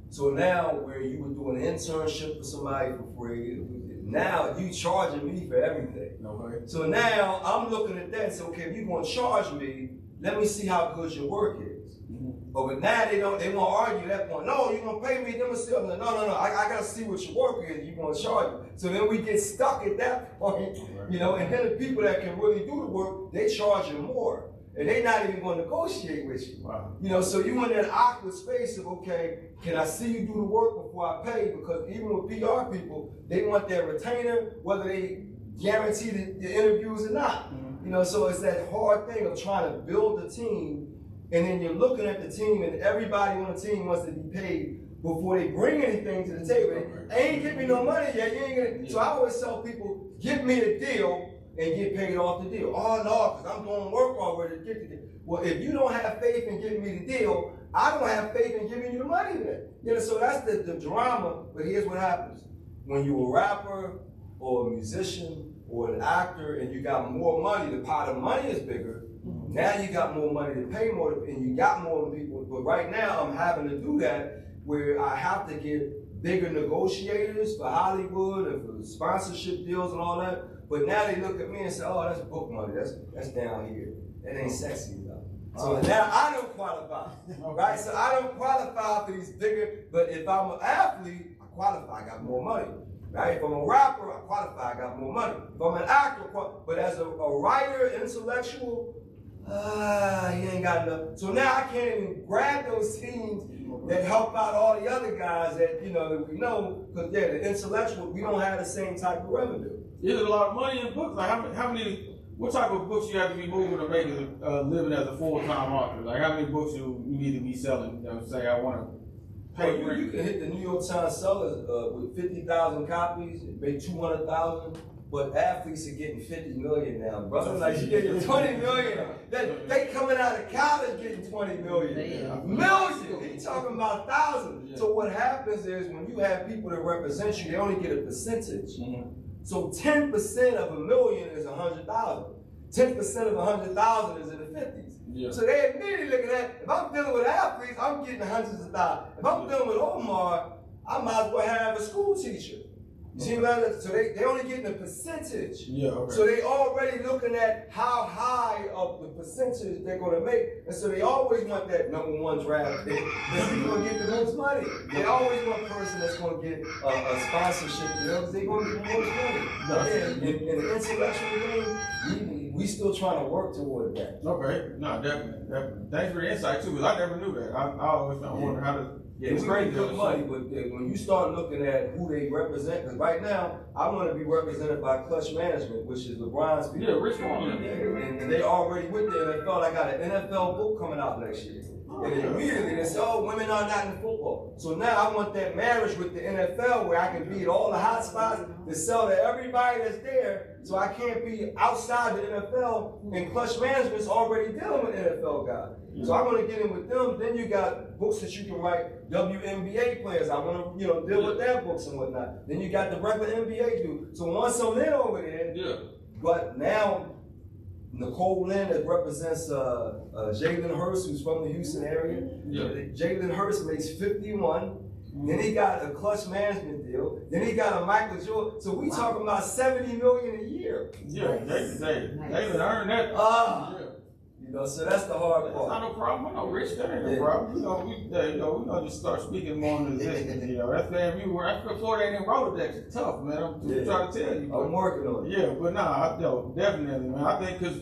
So now, where you were doing an internship for somebody for free, now you charging me for everything. Okay. So now I'm looking at that and say, okay, if you're gonna charge me, let me see how good your work is. Mm-hmm. But now they won't argue that point. No, you're gonna pay me, then still. No, I gotta see what your work is, you're gonna charge me. So then we get stuck at that point, and then the people that can really do the work, they charge you more. And they're not even going to negotiate with you. Wow. So you in that awkward space of, okay, can I see you do the work before I pay? Because even with PR people, they want their retainer, whether they guarantee the interviews or not. Mm-hmm. So it's that hard thing of trying to build a team, and then you're looking at the team, and everybody on the team wants to be paid before they bring anything to the table. They ain't give me no money yet. You ain't gonna. So I always tell people, give me the deal and get paid off the deal. Oh no, because I'm doing work already to get the deal. Well, if you don't have faith in giving me the deal, I don't have faith in giving you the money then. So that's the drama. But here's what happens. When you're a rapper or a musician or an actor and you got more money, the pot of money is bigger. Mm-hmm. Now you got more money to pay more, and you got more people. But right now I'm having to do that where I have to get bigger negotiators for Hollywood and for sponsorship deals and all that. But now they look at me and say, oh, that's book money. That's down here. That ain't sexy enough. So now I don't qualify, right? So I don't qualify for these bigger, but if I'm an athlete, I qualify, I got more money, right? If I'm a rapper, I qualify, I got more money. If I'm an actor, but as a writer, intellectual, he ain't got enough. So now I can't even grab those teams that help out all the other guys that, that we know, because they're the intellectual, we don't have the same type of revenue. There's a lot of money in books. Like what type of books you have to be moving to make a living as a full-time author? Like how many books you need to be selling? Say I want to pay you can hit the New York Times sellers with 50,000 copies, make 200,000. But athletes are getting 50 million now, brother. Like you getting 20 million. They coming out of college getting 20 million. Million. He talking about thousands. So what happens is when you have people that represent you, they only get a percentage. So 10% of $1 million is 100,000. 10% of 100,000 is in the 50s. So they immediately look at that. If I'm dealing with athletes, I'm getting hundreds of thousands. If I'm dealing with Omar, I might as well have a school teacher. You see what I'm saying? So they only getting a percentage. So they already looking at how high of the percentage they're going to make. And so they always want that #1 draft pick that's going to get the most money. They always want a person that's going to get a sponsorship, because they're going to get the most money. In the intellectual game, we still trying to work toward that. Okay, no, definitely. Thanks for the insight too, because I never knew that. I always wonder how to. It's great good money, but when you start looking at who they represent, because right now I want to be represented by Clutch Management, which is LeBron's people. Yeah, Rich Paul. And they already with the NFL. I got an NFL book coming out next year. And immediately they say, oh, women are not in football. So now I want that marriage with the NFL where I can be at all the hot spots to sell to everybody that's there. So I can't be outside the NFL, and Clutch Management's already dealing with NFL guys. So I want to get in with them. Then you got books that you can write, WNBA players. I want to, deal with their books and whatnot. Then you got the regular NBA dude. So once I'm in over there, but now Nicole Lynn that represents Jalen Hurst, who's from the Houston area. Jalen Hurst makes 51. Then he got a Clutch Management deal. Then he got a Michael Jordan. So we talking about 70 million a year. They would earn that. So that's the hard part. That's not no problem. No, Rich, that ain't no problem. We gonna just start speaking more into this. That's man. Before they didn't Rolodex, it's tough, man. I'm trying to tell you. I'm working on it. Definitely, man. I think because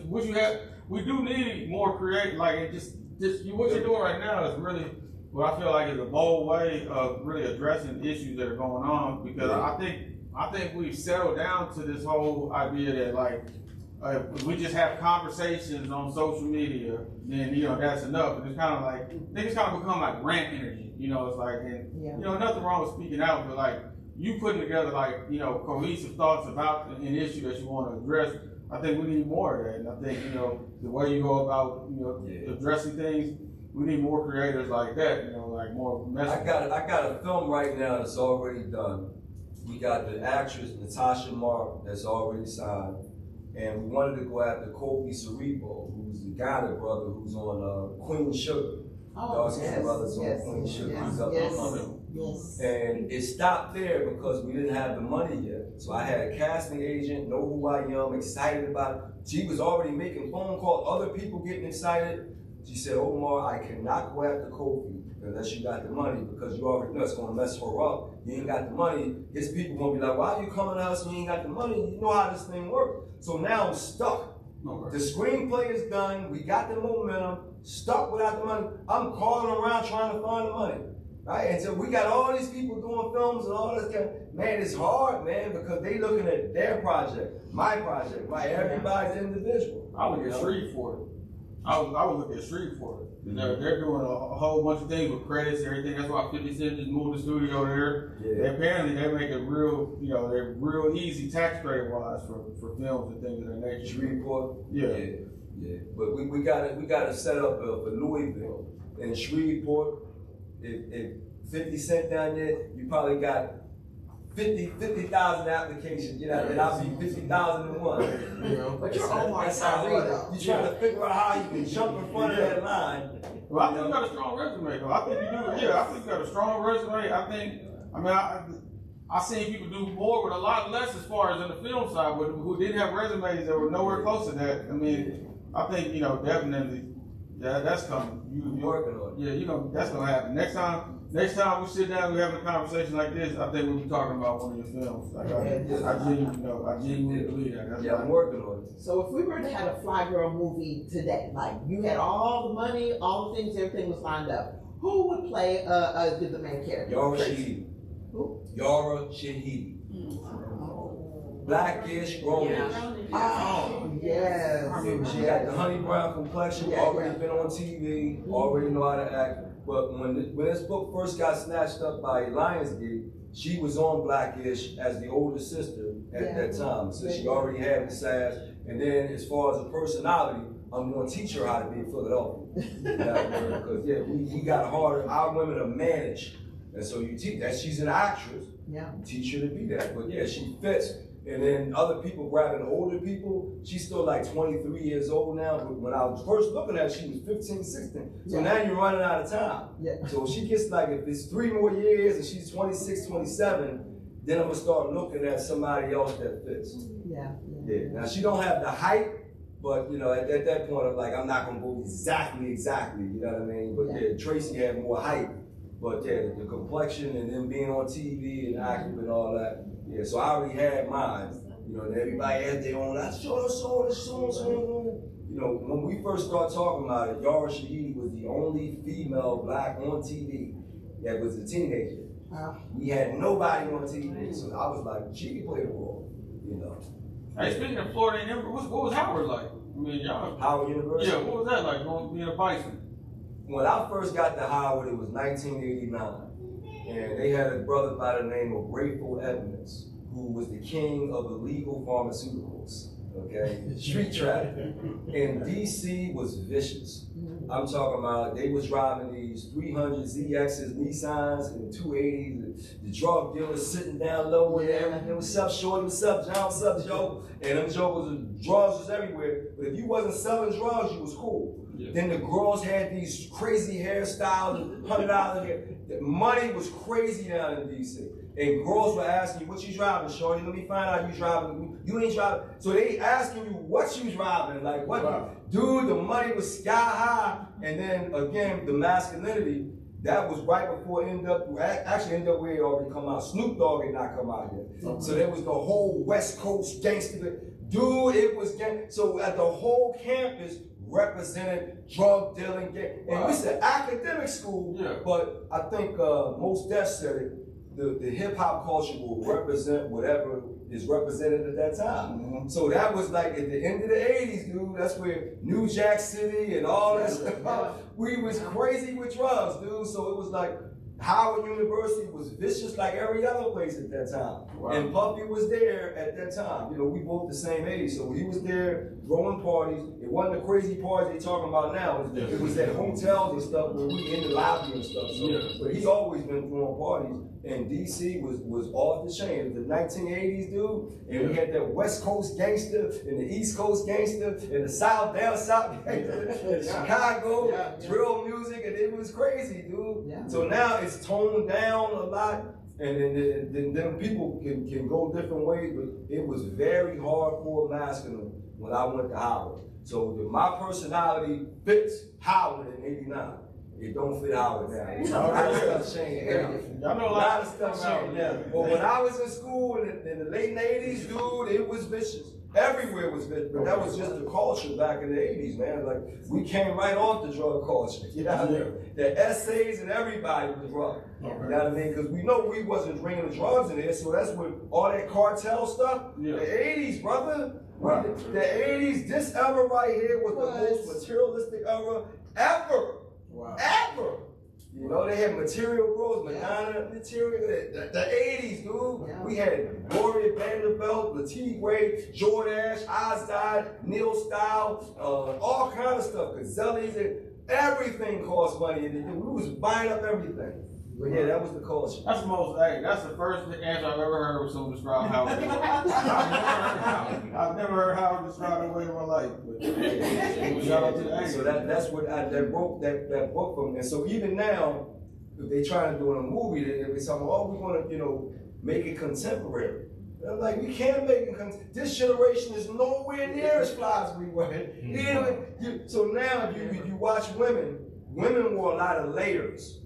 we do need more creative. Like what you're doing right now is really what I feel like is a bold way of really addressing issues that are going on. Because I think we've settled down to this whole idea that if we just have conversations on social media, then that's enough. And it's kind of like things kind of become like rant energy. It's like, nothing wrong with speaking out, but you putting together cohesive thoughts about an issue that you want to address. I think we need more of that. And I think the way you go about addressing things, we need more creators like that. More messages. I got a film right now that's already done. We got the actress Natasha Mark that's already signed. And we wanted to go after Kobe Cerebro, who's the Ghana brother who's on Queen Sugar. Brothers on Queen Sugar. Yes. And it stopped there because we didn't have the money yet. So I had a casting agent, know who I am, excited about it. She was already making phone calls, other people getting excited. She said, Omar, I cannot go after Kobe unless you got the money, because you already know it's going to mess her up. You ain't got the money. His people going to be like, why are you coming to us when you ain't got the money? You know how this thing works. So now I'm stuck. The screenplay is done. We got the momentum. Stuck without the money. I'm calling around trying to find the money. Right? And so we got all these people doing films and all this kind of, man, it's hard, man, because they looking at their project, my project, right? Everybody's individual. I look at Street for it. I would look at Street for it. They're doing a whole bunch of things with credits and everything. That's why 50 Cent just moved the studio there. Apparently they make it real, they're real easy tax credit wise for films and things of that nature. Shreveport? Yeah. But we gotta set up for Louisville. In Shreveport, if 50 Cent down there, you probably got 50,000 applications, and I'll be 50,001. But you're Omar Tyree, though. You're trying to figure out how you can jump in front of that line. Well, I think you got a strong resume, though. I think you do. Yeah, I think you got a strong resume. I seen people do more with a lot less as far as in the film side, but who didn't have resumes that were nowhere close to that. I mean, I think, you know, definitely, yeah, that's coming. You working on it. Yeah, you know, that's gonna happen. Next time we sit down, we're having a conversation like this, I think we'll be talking about one of your films. Like, I genuinely believe that. That's I'm working on it. So if we were to have a Fly Girl movie today, like you had all the money, all the things, everything was lined up, who would play the main character? Yara Shahidi. Who? Yara Shahidi. Blackish, grownish. Oh, yes. She got the honey brown complexion, already been on TV, already know how to act. But when this book first got snatched up by Lionsgate, she was on Blackish as the older sister at that time. So she already had the sass. And then as far as the personality, I'm going to teach her how to be in Philadelphia. Because we got harder. Our women are managed. And so you teach that she's an actress. Yeah. You teach her to be that. But yeah, she fits. And then other people grabbing older people, she's still like 23 years old now. But when I was first looking at her, she was 15, 16. So now you're running out of time. Yeah. So if she gets like, if it's 3 more years and she's 26, 27, then I'm gonna start looking at somebody else that fits. Yeah. Now she don't have the height, but you know, at that point, I'm like, I'm not gonna go exactly, you know what I mean? But Tracy had more height. But the complexion and then being on TV and acting and all that. Yeah, so I already had mine. You know, and everybody had their own, I saw this song. You know, when we first started talking about it, Yara Shahidi was the only female black on TV that was a teenager. We had nobody on TV, so I was like, she can play the role, you know. Hey, speaking of Florida, what was Howard like? I mean, y'all. Howard University? Yeah, what was that like, being a Bison? When I first got to Howard, it was 1989. And they had a brother by the name of Grateful Edmonds, who was the king of illegal pharmaceuticals, okay? Street trafficking. And DC was vicious. I'm talking about, they was driving these 300 ZXs, Nissans, and 280s. The drug dealers sitting down low and everything. What's up, Shorty? What's up, John? What's up, Joe? And them drugs was everywhere. But if you wasn't selling drugs, you was cool. Yeah. Then the girls had these crazy hairstyles, $100 hair. The money was crazy down in DC. And girls were asking you, what you driving, shorty? Let me find out you driving. You ain't driving. So they asking you what you driving. Like, what? Wow. Dude, the money was sky high. And then, again, the masculinity, that was right before NWA already come out. Snoop Dogg had not come out yet. Mm-hmm. So there was the whole West Coast gangster. Dude, it was gang. So at the whole campus, represented drug dealing, and we said academic school, but I think most Def said it, the hip hop culture will represent whatever is represented at that time. Mm-hmm. So that was like at the end of the 80s, dude, that's where New Jack City and all that stuff, we was crazy with drugs, dude, so it was like Howard University was vicious like every other place at that time. Wow. And Puffy was there at that time. You know, we both the same age, so he was there throwing parties. It wasn't the crazy parties they talking about now. It was at hotels and stuff where we in the lobby and stuff. So, but he always been throwing parties. And DC was off the chain. It was the 1980s, dude. And we had that West Coast gangster and the East Coast gangster and the down South gangster and Chicago, drill music, and it was crazy, dude. Yeah. So now it's toned down a lot. And then people can go different ways, but it was very hardcore masculine when I went to Howard. So my personality fits Howard in '89. It don't fit Howard now. A lot of stuff changed now. A lot of stuff changed now. But when I was in school in the late '80s, dude, it was vicious. Everywhere was vicious. But that was just the culture back in the '80s, man. Like, we came right off the drug culture. You know what I mean? The essays and everybody was drug. You know what I mean? Because we know we wasn't bringing the drugs in there, so that's what all that cartel stuff. The '80s, brother. The '80s, this era right here was the most materialistic era ever. Wow. Ever. You know, they had material bros, Madonna material, the 80s, dude. Yeah. We had Gloria Vanderbilt, Latifah Wade, Jordache, Ozzy, Neil Style, all kind of stuff, Gazelli's, and everything cost money. And we was buying up everything. But yeah, that was the culture. That's the first answer I've ever heard when someone describe Howard. I've never heard Howard describe the way in my life. But shout out to the angle. So that's what that broke that book from. And so even now, if they trying to do a movie, they be talking, oh, we want to, make it contemporary. And I'm like, we can't make it this generation is nowhere near as fly as we were. So now you watch women wore a lot of layers.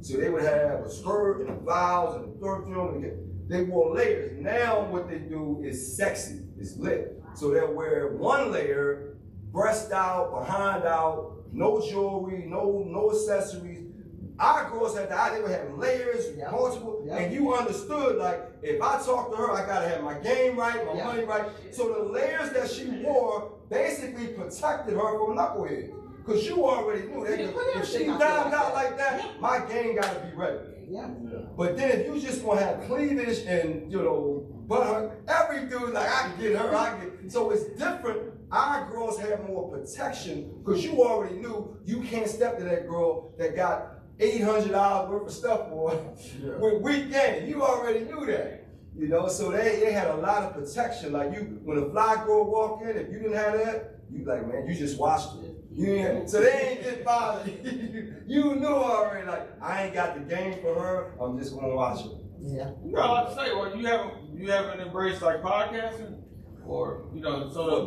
So they would have a skirt and a blouse and a perfume. They wore layers. Now what they do is sexy, it's lit. So they'll wear one layer, breast out, behind out, no jewelry, no accessories. Our girls had that, they would have layers, multiple, and you understood, like, if I talk to her, I gotta have my game right, my money right. So the layers that she wore basically protected her from knuckleheads. Because you already knew that if she dimed out like that, my game gotta be ready. Yeah. But then if you just gonna have cleavage and, butt her, every dude, like, I can get her, so it's different. Our girls have more protection because you already knew you can't step to that girl that got $800 worth of stuff for with weekend. You already knew that. So they had a lot of protection. Like when a fly girl walk in, if you didn't have that, you like, man, you just watched it. So they ain't get bothered. You knew already, like, I ain't got the game for her, I'm just gonna watch it. Yeah. You got a lot to say. Well, you haven't embraced like podcasting? Or,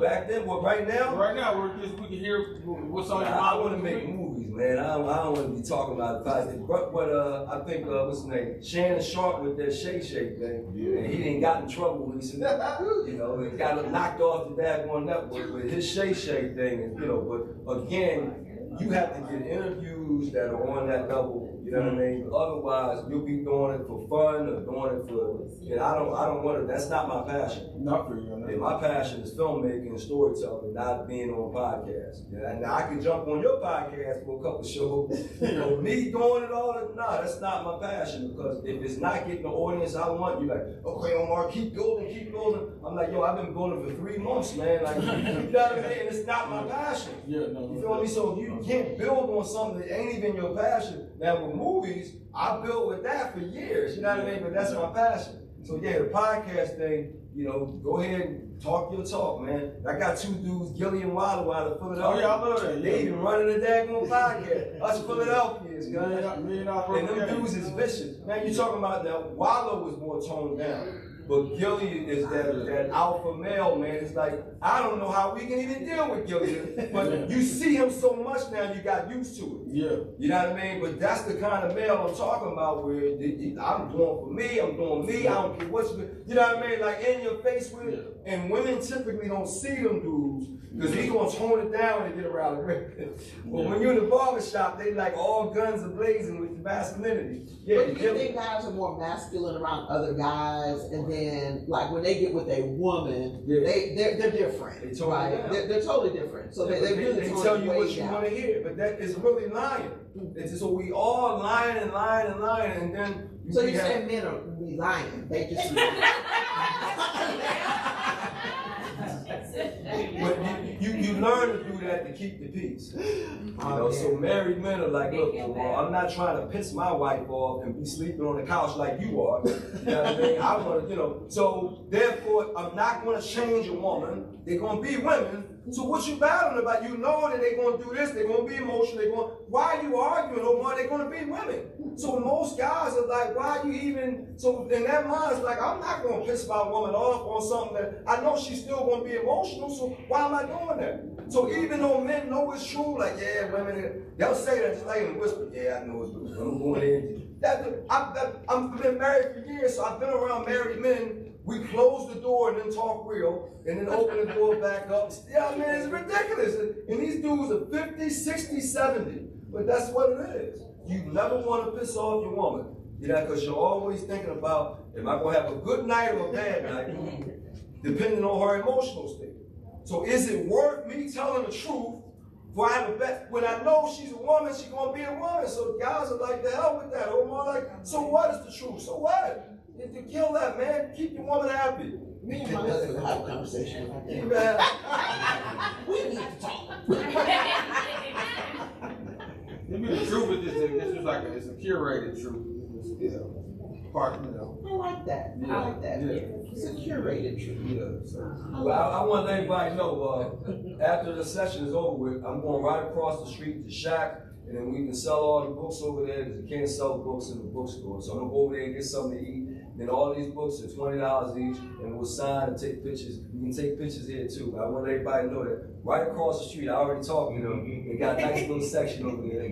back then, right now? Right now, we can hear what's on your mind. I want to make movies, man. I don't want to be talking about podcasting. But I think, what's his name? Shannon Sharp with that Shake thing. Yeah. And he didn't got in trouble recently. He got knocked off the daggone network with his Shake thing. And, but again, you have to get interviews that are on that level. You know what I mean? Otherwise, you'll be doing it for fun or doing it for. And I don't want to. That's not my passion. Not for you. My passion is filmmaking and storytelling, not being on podcasts. Now I can jump on your podcast for a couple shows. Me doing it all. No, that's not my passion because if it's not getting the audience I want, you're like, okay, Omar, keep building. I'm like, yo, I've been building for 3 months, man. Like, you know what I mean? And it's not my passion. Yeah, no. You feel me? So if you can't build on something that ain't even your passion. Now with movies, I built with that for years. You know what I mean? But that's my passion. So yeah, the podcast thing, go ahead and talk your talk, man. I got 2 dudes, Gilly and Wallow out of Philadelphia. Oh yeah, I love that. They even running the daggone podcast. Us Philadelphians, guys. And them dudes is vicious. Man, you talking about now, Wallow was more toned down. But Gilly is that alpha male, man. It's like, I don't know how we can even deal with Gilly. But you see him so much now, you got used to it. Yeah. You know what I mean? But that's the kind of male I'm talking about where I'm going for me, I'm doing me, I don't care what's, you know what I mean? Like in your face with it. And women typically don't see them dudes because he's going to tone it down and get around the ring. But when you're in the barbershop, they like all guns are blazing with masculinity. Yeah, but do you think guys are more masculine around other guys, and then like when they get with a woman, they're different. They totally they're totally different. So they really tell you what you want to hear, but that is really lying. So we all lying, and then. So you're saying men are lying? They just. But you learn to do that to keep the peace. So married men are like, look, I'm not trying to piss my wife off and be sleeping on the couch like you are. You know what I mean? I want to, so therefore, I'm not going to change a woman. They're going to be women. So what you battling about? You know that they're going to do this. They're going to be emotional. Why are you arguing, Omar? They're going to be women. So most guys are like, why you even? So in that mind, it's like, I'm not going to piss my woman off on something that I know she's still going to be emotional. So why am I doing that? So even though men know it's true, like, yeah, women, they'll say that just like in a whisper. Yeah, I know it's true. I'm going in. I've been married for years, so I've been around married men. We close the door and then talk real, and then open the door back up. Yeah, I mean, it's ridiculous. And these dudes are 50, 60, 70. But that's what it is. You never want to piss off your woman. Because you're always thinking about, am I going to have a good night or a bad night? Depending on her emotional state. So is it worth me telling the truth for I have a bet? When I know she's a woman, she's going to be a woman. So guys are like, the hell with that. Omar, like, so what is the truth? So what? To kill that, man. Keep your woman happy. Me and my husband have a conversation about that. We need to talk. The truth is this is like it's a curated truth. Part, I like that. I like that. It's a curated truth. Well, I want everybody to know, after the session is over with, I'm going right across the street to Shack, and then we can sell all the books over there because you can't sell books in the bookstore. So I'm going to go over there and get something to eat. Then all these books are $20 each, and we'll sign and take pictures. You can take pictures here too. I want everybody to know that. Right across the street, I already talked to them. They got a nice little section over there.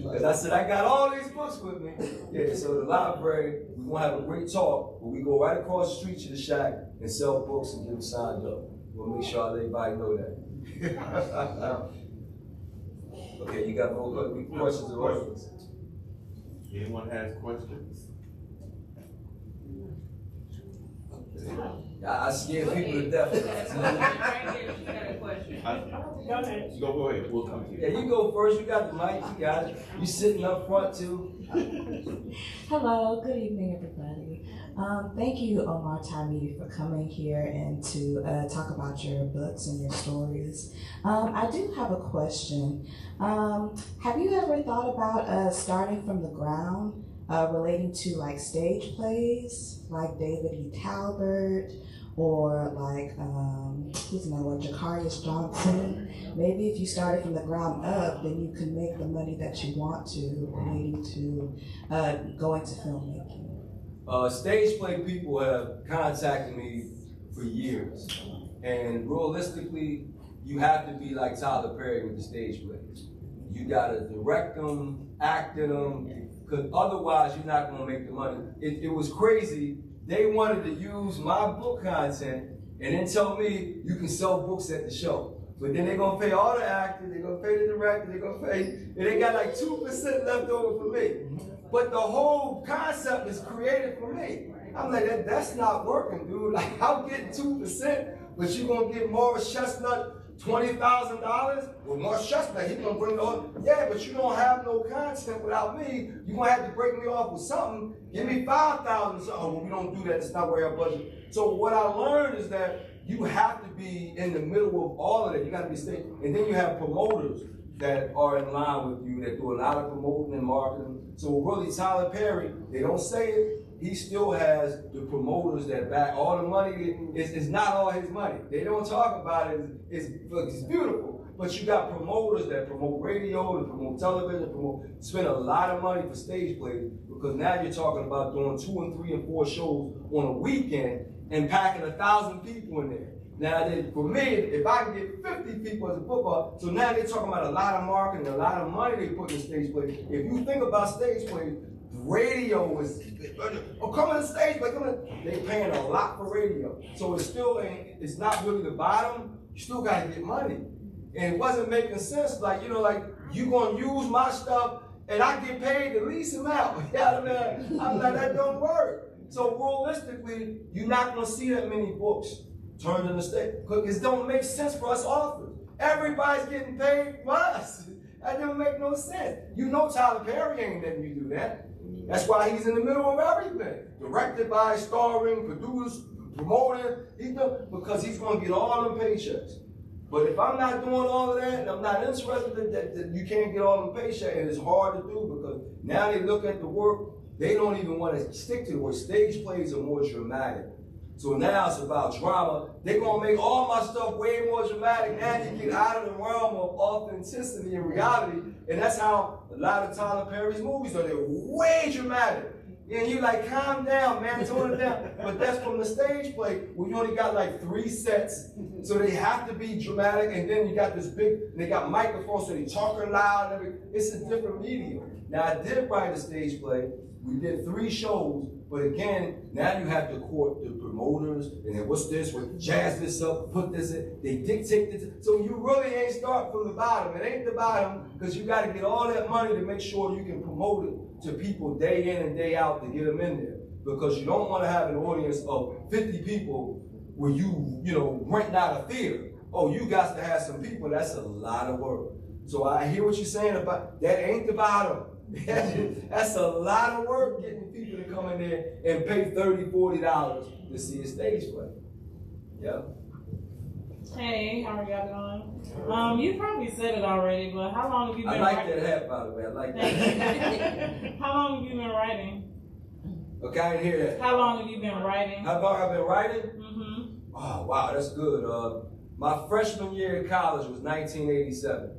Because I said, I got all these books with me. Yeah, so the library, we're going to have a great talk, but we go right across the street to the shack and sell books and get them signed up. We'll make sure everybody know that. Okay, you got more questions or questions? Anyone has questions? I scare people to death. Go ahead. We'll come to you. Yeah, you go first. You got the mic. You got it. You sitting up front too. Hello. Good evening, everybody. Thank you, Omar, Tyree, for coming here and to talk about your books and your stories. I do have a question. Have you ever thought about starting from the ground, relating to like stage plays, like David E. Talbert, or like who's another one, Jacarius Johnson? Maybe if you started from the ground up, then you can make the money that you want to relating to going to filmmaking. Stage play people have contacted me for years, and realistically, you have to be like Tyler Perry with the stage plays. You gotta direct them, act in them, because otherwise you're not gonna make the money. It was crazy. They wanted to use my book content and then tell me you can sell books at the show. But then they're gonna pay all the actors, they're gonna pay the director, they're gonna pay, and they got like 2% left over for me. But the whole concept is created for me. I'm like, that's not working, dude. Like, I'm getting 2%, but you're gonna get Morris Chestnut $20,000? Well, Morris Chestnut, he's gonna bring on, yeah, but you don't have no content without me. You're gonna have to break me off with something. Give me 5,000. Oh, well, we don't do that. It's not where our budget. So what I learned is that you have to be in the middle of all of that. You got to be safe. And then you have promoters that are in line with you that do a lot of promoting and marketing. So really, Tyler Perry, they don't say it. He still has the promoters that back all the money. It's not all his money. They don't talk about it. It's beautiful. But you got promoters that promote radio, that promote television, spend a lot of money for stage plays, because now you're talking about doing 2 and 3 and 4 shows on a weekend and packing 1,000 people in there. Now, for me, if I can get 50 people as a football, so now they're talking about a lot of marketing, a lot of money they put in stage plays. If you think about stage plays, radio is, come on the stage, but they're paying a lot for radio. So it's not really the bottom, you still gotta get money. And it wasn't making sense, like, you gonna use my stuff and I get paid the least amount. You know what I mean? I'm like, that don't work. So realistically, you're not gonna see that many books turned into stage, because it don't make sense for us authors. Everybody's getting paid for us. That don't make no sense. You know Tyler Perry ain't letting you do that. That's why he's in the middle of everything. Directed by, starring, produced, promoted, because he's gonna get all them paychecks. But if I'm not doing all of that, and I'm not interested, that you can't get all them paychecks, and it's hard to do, because now they look at the work, they don't even want to stick to the work. Stage plays are more dramatic. So now it's about drama. They're gonna make all my stuff way more dramatic. Now you get out of the realm of authenticity and reality. And that's how a lot of Tyler Perry's movies are. They're way dramatic. And you like, calm down, man, tone it down. But that's from the stage play, where you only got like 3 sets. So they have to be dramatic. And then you got this big, they got microphones, so they talking loud and everything. It's a different medium. Now I did write a stage play. We did 3 shows. But again, now you have to court the promoters, and then what's this, jazz this up, put this in, they dictate this. So you really ain't start from the bottom. It ain't the bottom, because you got to get all that money to make sure you can promote it to people day in and day out to get them in there. Because you don't want to have an audience of 50 people where you renting out a theater. Oh, you got to have some people. That's a lot of work. So I hear what you're saying about that. Ain't the bottom. That's a lot of work, getting people to come in there and pay $30, $40 to see a stage play. Yeah. Hey, how are y'all doing? You probably said it already, but how long have you been writing? I like writing? that hat, by the way. I like that. How long have you been writing? Okay, I didn't hear that. How long have you been writing? How long have I been writing? Mm-hmm. Oh, wow, that's good. My freshman year in college was 1987.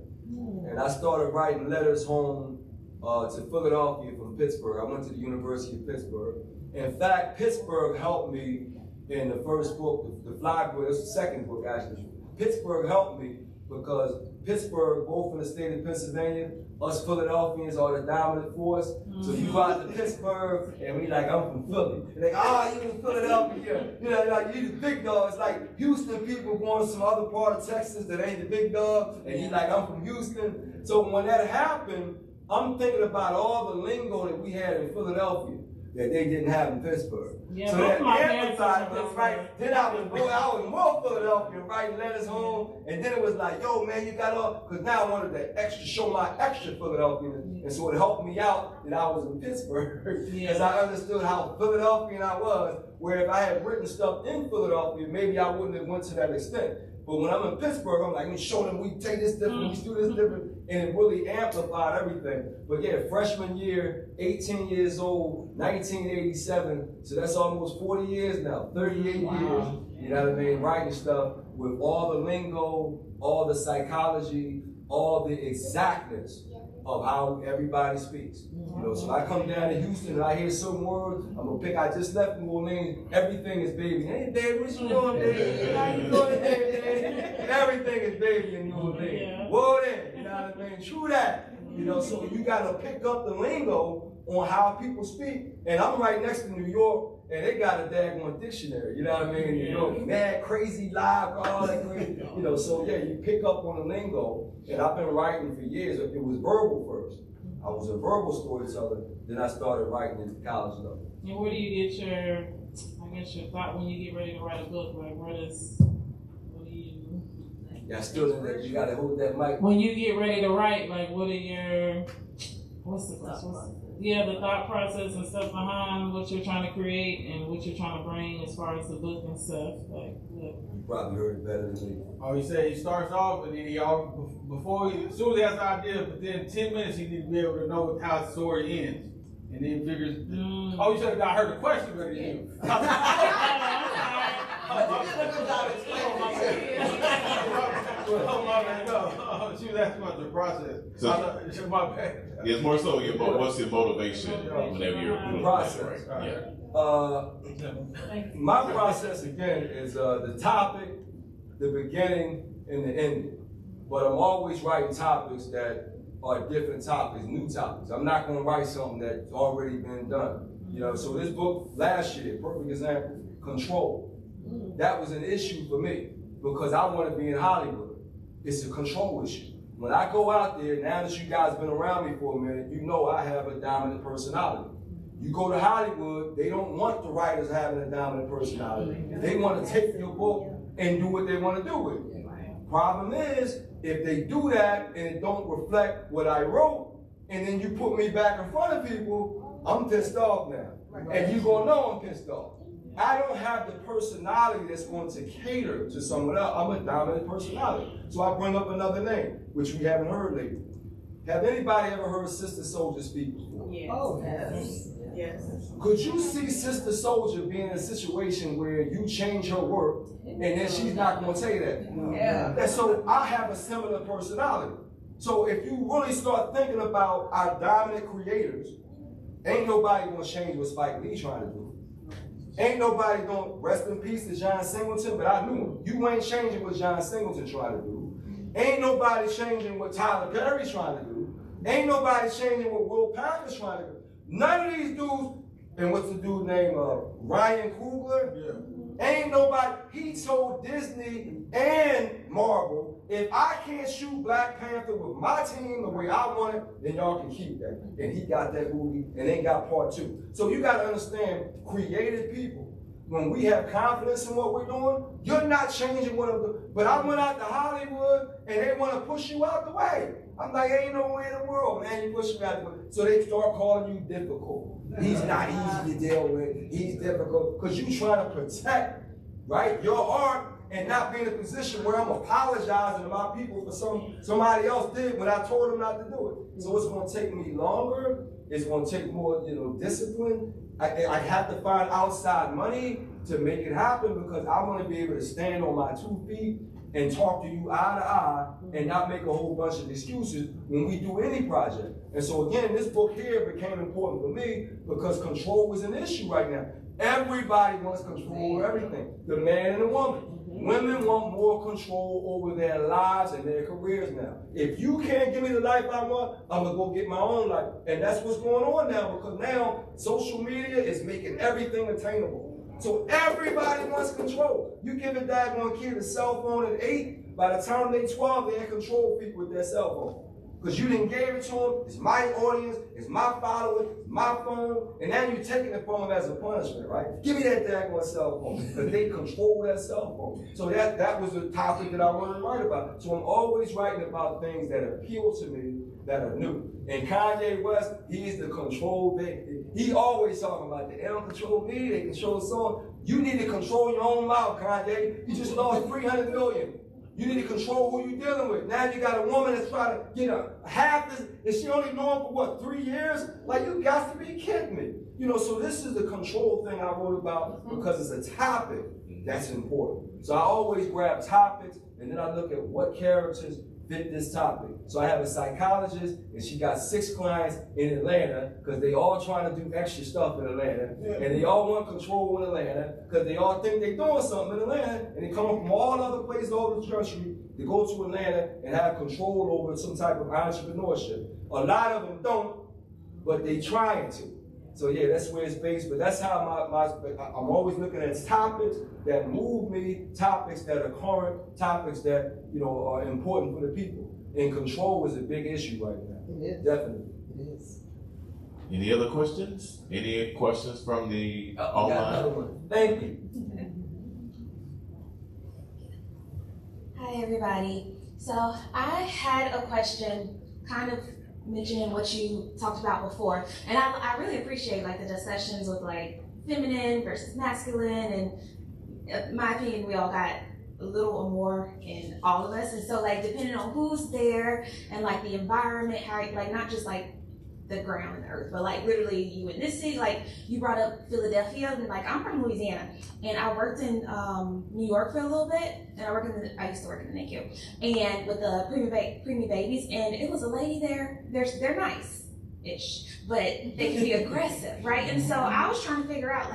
And I started writing letters home to Philadelphia from Pittsburgh. I went to the University of Pittsburgh. In fact, Pittsburgh helped me in the first book, the Fly Boy, it's the second book actually. Pittsburgh helped me because Pittsburgh, both in the state of Pennsylvania, us Philadelphians are the dominant force. So you go out to Pittsburgh and we like, I'm from Philly. And like, oh, you in Philadelphia. You know, like you the big dog. It's like Houston people going to some other part of Texas that ain't the big dog. And you like, I'm from Houston. So when that happened, I'm thinking about all the lingo that we had in Philadelphia that they didn't have in Pittsburgh. Yeah, so that emphasized us, right? Then I was more Philadelphia, writing letters home, and then it was like, yo, man, you got all, because now I wanted to extra show my extra Philadelphian, and so it helped me out that I was in Pittsburgh, because I understood how Philadelphian I was, where if I had written stuff in Philadelphia, maybe I wouldn't have went to that extent. But when I'm in Pittsburgh, I'm like, let me show them we take this different, we do this different, and it really amplified everything. But yeah, freshman year, 18 years old, 1987, so that's almost 40 years now, 38 years, you know what I mean, writing stuff with all the lingo, all the psychology, all the exactness of how everybody speaks. You know, so I come down to Houston and I hear some words, I'm gonna pick, I just left New Orleans, everything is baby. Hey baby, what you doing, baby? How you doing, baby? Everything is baby in New Orleans. Whoa there, you know what I mean? True that. You know, so you gotta pick up the lingo on how people speak. And I'm right next to New York, and they got a daggone dictionary, you know what I mean? You know, mad, crazy, live, all that crazy. You know, so yeah, you pick up on the lingo, and I've been writing for years. It was verbal first. I was a verbal storyteller, then I started writing at the college level. And where do you get your, I guess, your thought when you get ready to write a book? Like, what do you? Yeah, still in there. You gotta hold that mic. When you get ready to write, like, what are your, the thought process and stuff behind what you're trying to create and what you're trying to bring as far as the book and stuff? Like, what? You probably heard it better than me. Oh, he said he starts off and then he as soon as he has the idea, within 10 minutes he needs to be able to know how the story ends. And then figures, oh, you should have heard the question better than you. She was asking about the process. So, my bad. It's more so what's your motivation whenever you're doing process. Right? Yeah. My process again is the topic, the beginning, and the ending. But I'm always writing topics that are different topics, new topics. I'm not going to write something that's already been done. You know, so this book last year, perfect example, Control. That was an issue for me because I want to be in Hollywood. It's a control issue. When I go out there, now that you guys been around me for a minute, you know I have a dominant personality. You go to Hollywood, they don't want the writers having a dominant personality. They want to take your book and do what they want to do with it. Problem is, if they do that and it don't reflect what I wrote, and then you put me back in front of people, I'm pissed off now. And you're gonna know I'm pissed off. I don't have the personality that's going to cater to someone else. I'm a dominant personality. So I bring up another name, which we haven't heard lately. Have anybody ever heard Sister Soldier speak before? Yes. Oh, yes. Yes. Could you see Sister Soldier being in a situation where you change her work and then she's not going to tell you that? Yeah. And so I have a similar personality. So if you really start thinking about our dominant creators, ain't nobody going to change what Spike Lee trying to do. Ain't nobody going to rest in peace to John Singleton, but I knew him. You ain't changing what John Singleton trying to do. Ain't nobody changing what Tyler Perry's trying to do. Ain't nobody changing what Will Packard's trying to do. None of these dudes, and what's the dude named Ryan Coogler? Yeah. Ain't nobody, he told Disney and Marvel, if I can't shoot Black Panther with my team the way I want it, then y'all can keep that. And he got that movie and they got part 2. So you gotta understand, creative people, when we have confidence in what we're doing, you're not changing what I'm doing. But I went out to Hollywood and they want to push you out the way. I'm like, ain't no way in the world, man, you push me out the way. So they start calling you difficult. He's not easy to deal with. He's difficult. Because you trying to protect, right, your art and not be in a position where I'm apologizing to my people for somebody else did when I told them not to do it. So it's going to take me longer. It's going to take more, discipline. I have to find outside money to make it happen because I want to be able to stand on my 2 feet and talk to you eye to eye and not make a whole bunch of excuses when we do any project. And so again, this book here became important for me because control was an issue right now. Everybody wants control over everything, the man and the woman. Women want more control over their lives and their careers now. If you can't give me the life I want, I'm gonna go get my own life. And that's what's going on now, because now social media is making everything attainable. So everybody wants control. You give a daggone kid a cell phone at 8, by the time they're 12, they're in control freak with their cell phone. Because you didn't give it to them, it's my audience, it's my followers, it's my phone, and now you're taking it from them as a punishment, right? Give me that daggone cell phone, because they control that cell phone. So that was a topic that I wanted to write about. So I'm always writing about things that appeal to me, that are new. And Kanye West, he's the control thing. He always talking about they don't control me, they control the song. You need to control your own mouth, Kanye. You just lost 300 million. You need to control who you're dealing with. Now you got a woman that's trying to get half this, and she only known for what, 3 years? Like, you got to be kidding me. So this is the control thing I wrote about because it's a topic that's important. So I always grab topics, and then I look at what characters fit this topic. So I have a psychologist, and she got 6 clients in Atlanta because they all trying to do extra stuff in Atlanta, and they all want control in Atlanta because they all think they're doing something in Atlanta, and they come from all other places all over the country to go to Atlanta and have control over some type of entrepreneurship. A lot of them don't, but they trying to. So yeah, that's where it's based, but that's how I'm always looking at topics that move me, topics that are current, topics that, are important for the people. And control is a big issue right now. It is. Definitely. It is. Any other questions? Any questions from the online? Got another one. Thank you. Hi, everybody. So I had a question, kind of mentioning what you talked about before, and I really appreciate the discussions with feminine versus masculine, and in my opinion, we all got a little or more in all of us, and so depending on who's there and the environment, how not just the ground and the earth, but literally you in this city, you brought up Philadelphia, and I'm from Louisiana, and I worked in New York for a little bit, and I used to work in the NICU, and with the preemie babies, and it was a lady there, they're nice-ish, but they can be aggressive, right? And so I was trying to figure out,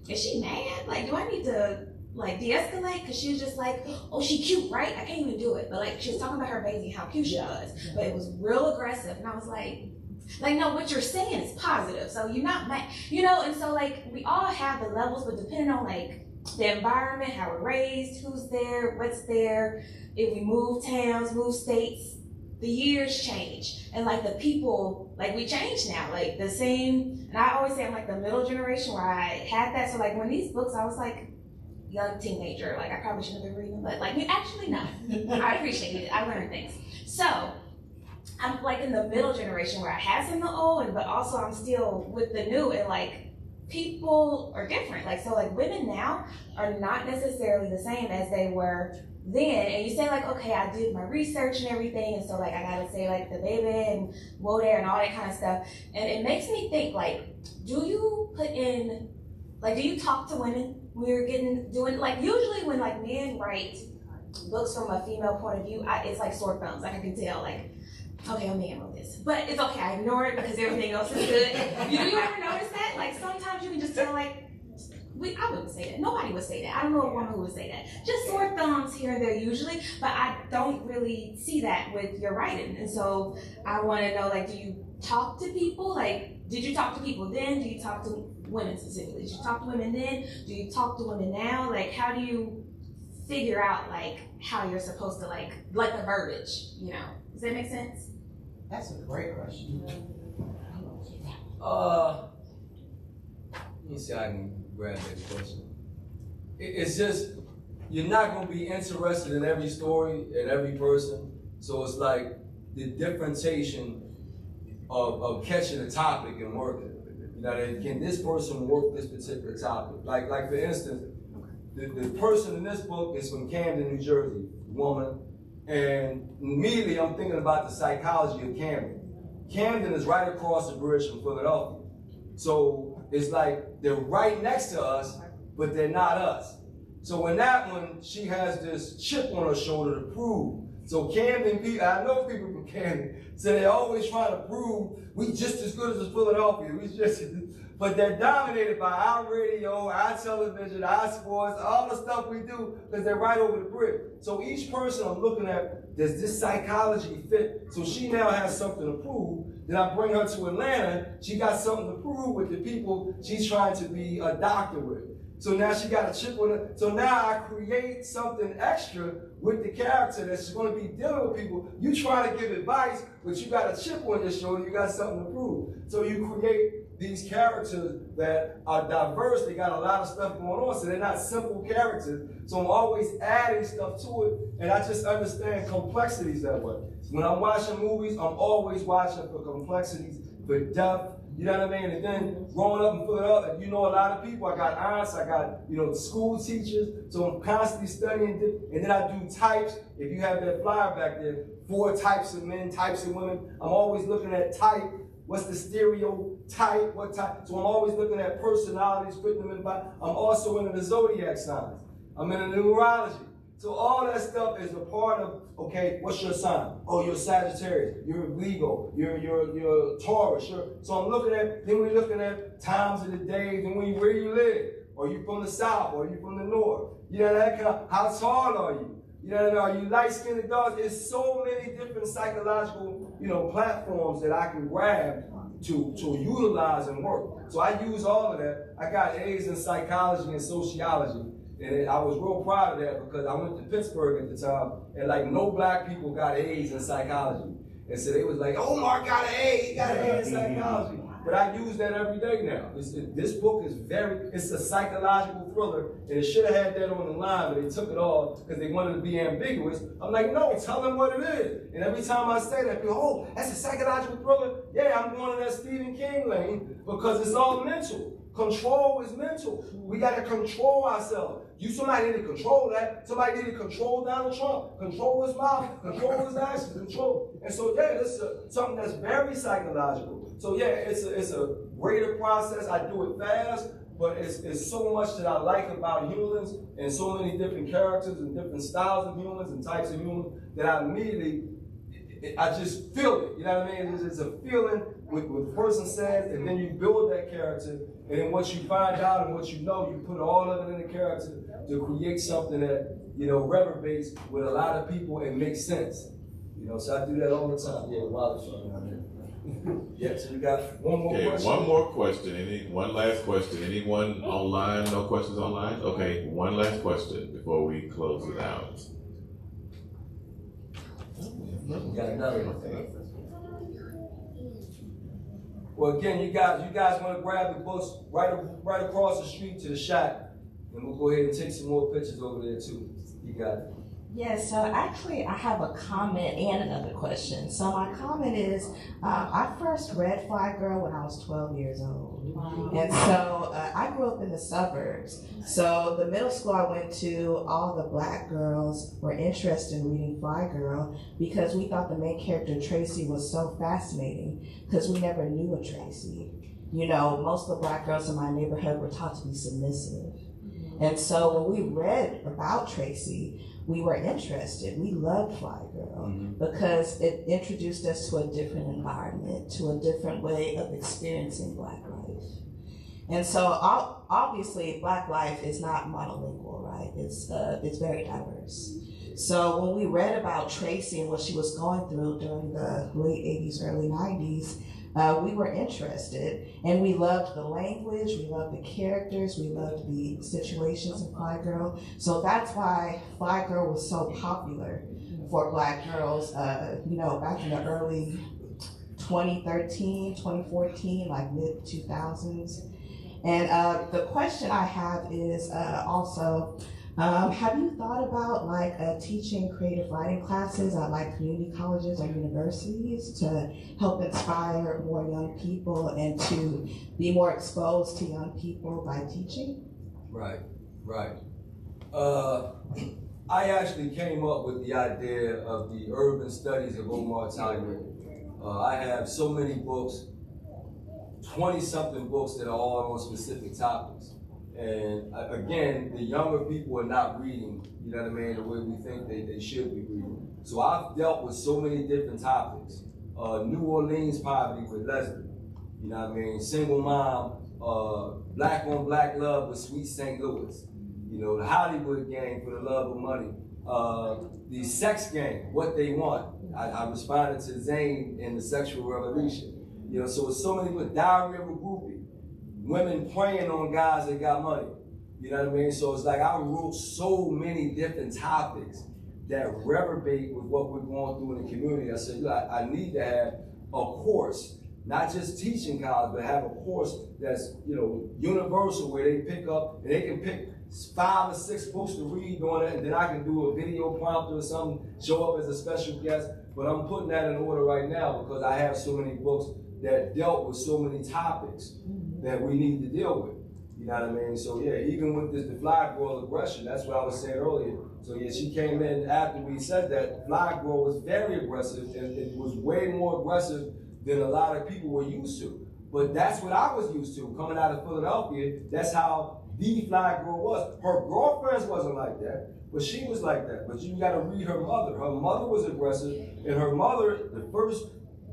is she mad? Do I need to de-escalate? Because she was just oh, she cute, right? I can't even do it, but she was talking about her baby, how cute she was, but it was real aggressive, and I was no, what you're saying is positive, so you're not mad, and so we all have the levels, but depending on the environment, how we're raised, who's there, what's there, if we move towns, move states, the years change, and the people, we change now, the same, and I always say I'm the middle generation where I had that, so when these books, I was young teenager, I probably shouldn't have been reading, but actually no, I appreciate it, I learned things, so I'm in the middle generation where I had some of the old, but also I'm still with the new, and people are different. So women now are not necessarily the same as they were then. And you say okay, I did my research and everything, and so I gotta say the baby and whoa there and all that kind of stuff. And it makes me think do you put in do you talk to women when you're doing usually when men write books from a female point of view, it's sore thumbs. I can tell okay, a man wrote this, but it's okay. I ignore it because everything else is good. Do you ever notice that? Sometimes you can just tell, I wouldn't say that. Nobody would say that. I don't know a woman who would say that. Just sore thumbs here and there usually, but I don't really see that with your writing. And so I want to know, do you talk to people? Did you talk to people then? Do you talk to women specifically? Did you talk to women then? Do you talk to women now? How do you figure out, how you're supposed to, the verbiage, Does that make sense? That's a great question. Let me see if I can grab that question. It's just, you're not going to be interested in every story and every person. So it's the differentiation of catching a topic and working. Can this person work this particular topic? Like for instance, the person in this book is from Camden, New Jersey, woman. And immediately I'm thinking about the psychology of Camden. Camden is right across the bridge from Philadelphia. So it's they're right next to us, but they're not us. So in that one, she has this chip on her shoulder to prove. So Camden people, I know people from Camden, so they're always trying to prove we just as good as Philadelphia. But they're dominated by our radio, our television, our sports, all the stuff we do, because they're right over the bridge. So each person I'm looking at, does this psychology fit? So she now has something to prove. Then I bring her to Atlanta, she got something to prove with the people she's trying to be a doctor with. So now she got a chip on it. So now I create something extra with the character that's going to be dealing with people. You try to give advice, but you got a chip on your shoulder, you got something to prove. So you create these characters that are diverse, they got a lot of stuff going on, so they're not simple characters. So I'm always adding stuff to it, and I just understand complexities that way. When I'm watching movies, I'm always watching for complexities, for depth. You know what I mean? And then growing up in Philadelphia, you know a lot of people. I got aunts, I got, school teachers. So I'm constantly studying. And then I do types. If you have that flyer back there, 4 types of men, types of women. I'm always looking at type. What's the stereotype? What type? So I'm always looking at personalities, putting them in. I'm also into the zodiac signs. I'm into numerology. So all that stuff is a part of, okay, what's your sign? Oh, you're Sagittarius, you're Leo, you're Taurus. So I'm looking at, then we're looking at times of the days and where you live. Are you from the South? Or are you from the North? You know, that kind of, how tall are you? You know what I mean? Are you light-skinned or dark? There's so many different psychological, platforms that I can grab to utilize and work. So I use all of that. I got A's in psychology and sociology. And I was real proud of that because I went to Pittsburgh at the time, and no black people got A's in psychology. And so they was like, Omar got an A, he got an A in psychology. But I use that every day now. This book is it's a psychological thriller, and it should have had that on the line, but they took it off because they wanted to be ambiguous. I'm like, no, tell them what it is. And every time I say that, people, that's a psychological thriller. Yeah, I'm going in that Stephen King lane because it's all mental. Control is mental. We got to control ourselves. Somebody need to control that. Somebody need to control Donald Trump. Control his mouth. Control his actions. Control. And so, this is something that's very psychological. So, it's a greater process. I do it fast, but it's so much that I like about humans and so many different characters and different styles of humans and types of humans that I immediately, I just feel it. You know what I mean? It's a feeling with what the person says, and then you build that character, and then once you find out and what you know, you put all of it in the character to create something that, reverberates with a lot of people and makes sense. So I do that all the time. Yeah, yeah, so we got one more question. One more question. One last question. Anyone online? No questions online? Okay, one last question before we close it out. We got another one. Well, again, you guys want to grab the books right across the street to the shack, and we'll go ahead and take some more pictures over there too. You got it. Yes, so actually I have a comment and another question. So my comment is, I first read Fly Girl when I was 12 years old. And so I grew up in the suburbs. So the middle school I went to, all the black girls were interested in reading Fly Girl because we thought the main character, Tracy, was so fascinating because we never knew a Tracy. Most of the black girls in my neighborhood were taught to be submissive. And so when we read about Tracy, we were interested. We loved Fly Girl because it introduced us to a different environment, to a different way of experiencing Black life. And so obviously Black life is not monolingual, right? It's very diverse. So when we read about Tracy and what she was going through during the late 80s, early 90s, we were interested, and we loved the language, we loved the characters, we loved the situations in Fly Girl. So that's why Fly Girl was so popular for Black girls, back in the early 2013, 2014, like mid-2000s. And the question I have is also, have you thought about teaching creative writing classes at community colleges or universities to help inspire more young people and to be more exposed to young people by teaching? Right. I actually came up with the idea of the urban studies of Omar Tyree. I have so many books, 20-something books that are all on specific topics. And again, the younger people are not reading, you know what I mean, the way we think they should be reading. So I've dealt with so many different topics. New Orleans poverty with Leslie, you know what I mean, single mom, black on black love with Sweet St. Louis, you know, the Hollywood gang for the love of money, the sex gang, what they want. I responded to Zane in the Sexual Revolution. You know, so it's so many with Diary of a Groupie, women preying on guys that got money. You know what I mean? So it's like I wrote so many different topics that reverberate with what we're going through in the community. I said, look, I need to have a course, not just teaching college, but have a course that's, you know, universal, where they pick up and they can pick 5 or 6 books to read on it, and then I can do a video prompter or something, show up as a special guest. But I'm putting that in order right now because I have so many books that dealt with so many topics that we need to deal with. You know what I mean? So yeah, even with the fly girl aggression, that's what I was saying earlier. So yeah, she came in after we said that. Fly girl was very aggressive, and it was way more aggressive than a lot of people were used to. But that's what I was used to coming out of Philadelphia. That's how the fly girl was. Her girlfriends wasn't like that, but she was like that. But you got to read her mother. Her mother was aggressive, and her mother, the first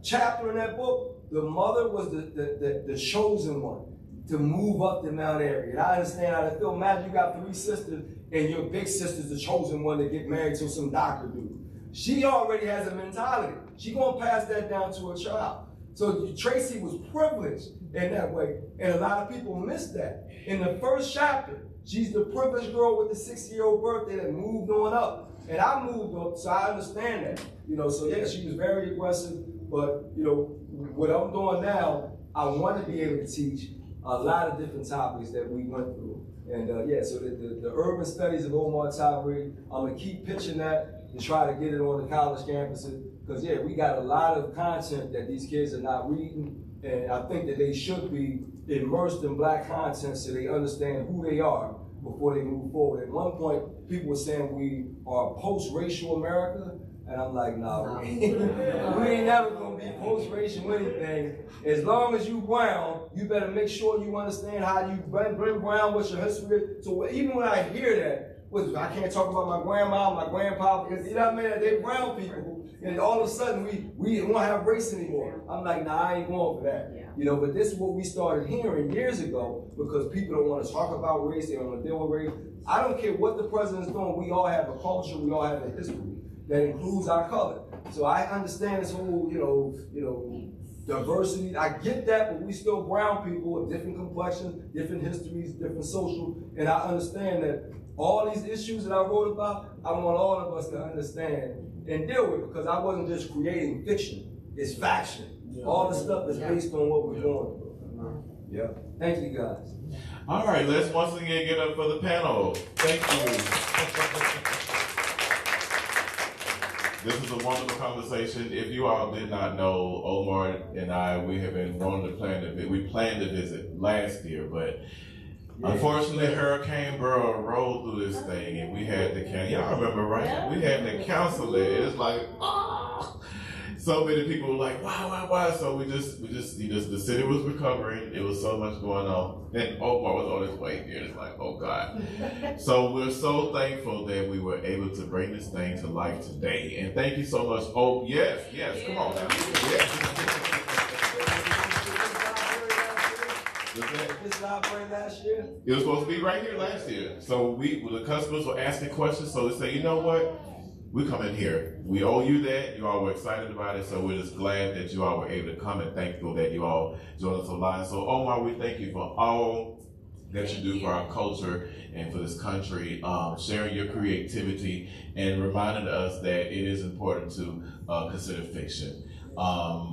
chapter in that book, the mother was the chosen one to move up the Mount area. And I understand how to feel. Imagine you got 3 sisters, and your big sister's the chosen one to get married to some doctor dude. She already has a mentality. She gonna pass that down to her child. So Tracy was privileged in that way, and a lot of people miss that. In the first chapter, she's the privileged girl with the 6-year-old birthday that moved on up. And I moved up, so I understand that. You know, so yeah, she was very aggressive, but you know, what I'm doing now, I want to be able to teach a lot of different topics that we went through. And yeah, so the urban studies of Omar Tyree, I'm gonna keep pitching that to try to get it on the college campuses. Because yeah, we got a lot of content that these kids are not reading, and I think that they should be immersed in black content so they understand who they are before they move forward. At one point, people were saying we are post-racial America, and I'm like, nah, we ain't never gonna be post-racial anything. As long as you brown, you better make sure you understand how you bring brown, what's your history. So even when I hear that, I can't talk about my grandma, my grandpa, because you know what I mean, they brown people. And all of a sudden, we don't have race anymore. I'm like, nah, I ain't going for that. Yeah. You know, but this is what we started hearing years ago because people don't want to talk about race, they don't want to deal with race. I don't care what the president's doing, we all have a culture, we all have a history that includes our color. So I understand this whole, you know, diversity. I get that, but we still brown people with different complexions, different histories, different social, and I understand that all these issues that I wrote about, I want all of us to understand and deal with, because I wasn't just creating fiction, it's faction. Yeah. All the stuff is based on what we're going through. Yeah. Thank you guys. All right, let's once again get up for the panel. Thank you. This is a wonderful conversation. If you all did not know, Omar and I, we have been wanting to plan we planned to visit last year, but unfortunately, Hurricane Burrow rolled through this thing, and we had to cancel. Y'all remember, right? We had to cancel it. It's like, so many people were like, why? So we just, the city was recovering. It was so much going on, and Omar was on his way here. It's like, oh God. So we're so thankful that we were able to bring this thing to life today, and thank you so much. Oh yes, come on now. Yes. This not right last year? It was supposed to be right here last year. So the customers were asking questions, so they say, you know what? We come in here. We owe you that. You all were excited about it, so we're just glad that you all were able to come and thankful that you all joined us online. So Omar, we thank you for all that you do for our culture and for this country, sharing your creativity and reminding us that it is important to consider fiction.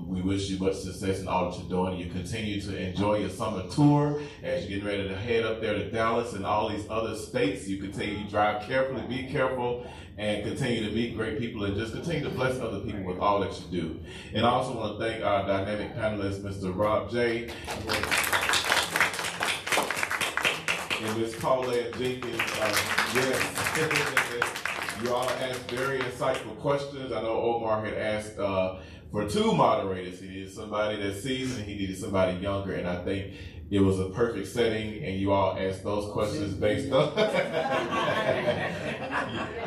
We wish you much success in all that you're doing. You continue to enjoy your summer tour as you're getting ready to head up there to Dallas and all these other states. You continue to drive carefully, be careful, and continue to meet great people and just continue to bless other people with all that you do. And I also want to thank our dynamic panelist, Mr. Rob J. and Ms. Paulette Jenkins. Yes. You all asked very insightful questions. I know Omar had asked for 2 moderators. He needed somebody that's seasoned, he needed somebody younger, and I think it was a perfect setting, and you all asked those questions based on.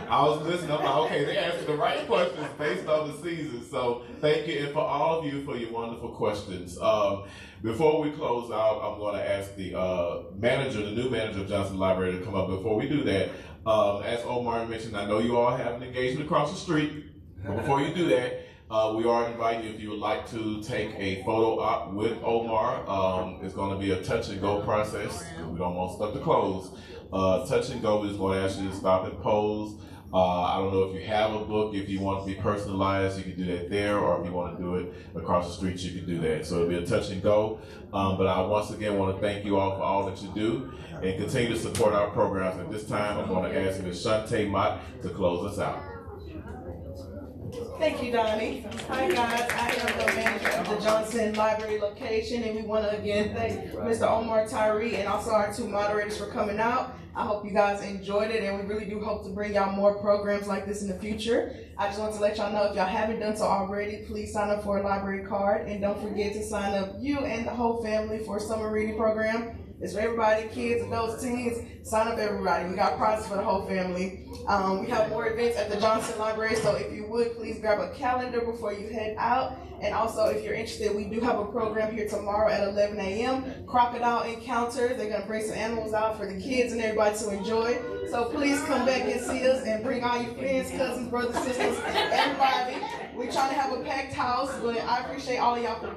I was listening, I'm like, okay, they answered the right questions based on the season. So thank you, and for all of you for your wonderful questions. Before we close out, I'm going to ask the new manager of Johnson Library to come up. Before we do that, as Omar mentioned, I know you all have an engagement across the street, but before you do that, we are inviting you if you would like to take a photo op with Omar. It's going to be a touch and go process. We don't want stuff to close. Touch and go is going to ask you to stop and pose. I don't know if you have a book. If you want to be personalized, you can do that there, or if you want to do it across the street, you can do that. So it'll be a touch and go. But I once again want to thank you all for all that you do and continue to support our programs. At this time, I'm going to ask Ms. Shantae Mott to close us out. Thank you, Donnie. Hi, guys. I am the manager of the Johnson Library location, and we want to again thank Mr. Omar, Tyree, and also our 2 moderators for coming out. I hope you guys enjoyed it, and we really do hope to bring y'all more programs like this in the future. I just want to let y'all know, if y'all haven't done so already, please sign up for a library card, and don't forget to sign up you and the whole family for a summer reading program. It's for everybody, kids, adults, teens. Sign up, everybody. We got prizes for the whole family. We have more events at the Johnson Library, so if you would, please grab a calendar before you head out. And also, if you're interested, we do have a program here tomorrow at 11 a.m. Crocodile Encounters. They're going to bring some animals out for the kids and everybody to enjoy. So please come back and see us, and bring all your friends, cousins, brothers, sisters, everybody. We're trying to have a packed house, but I appreciate all of y'all for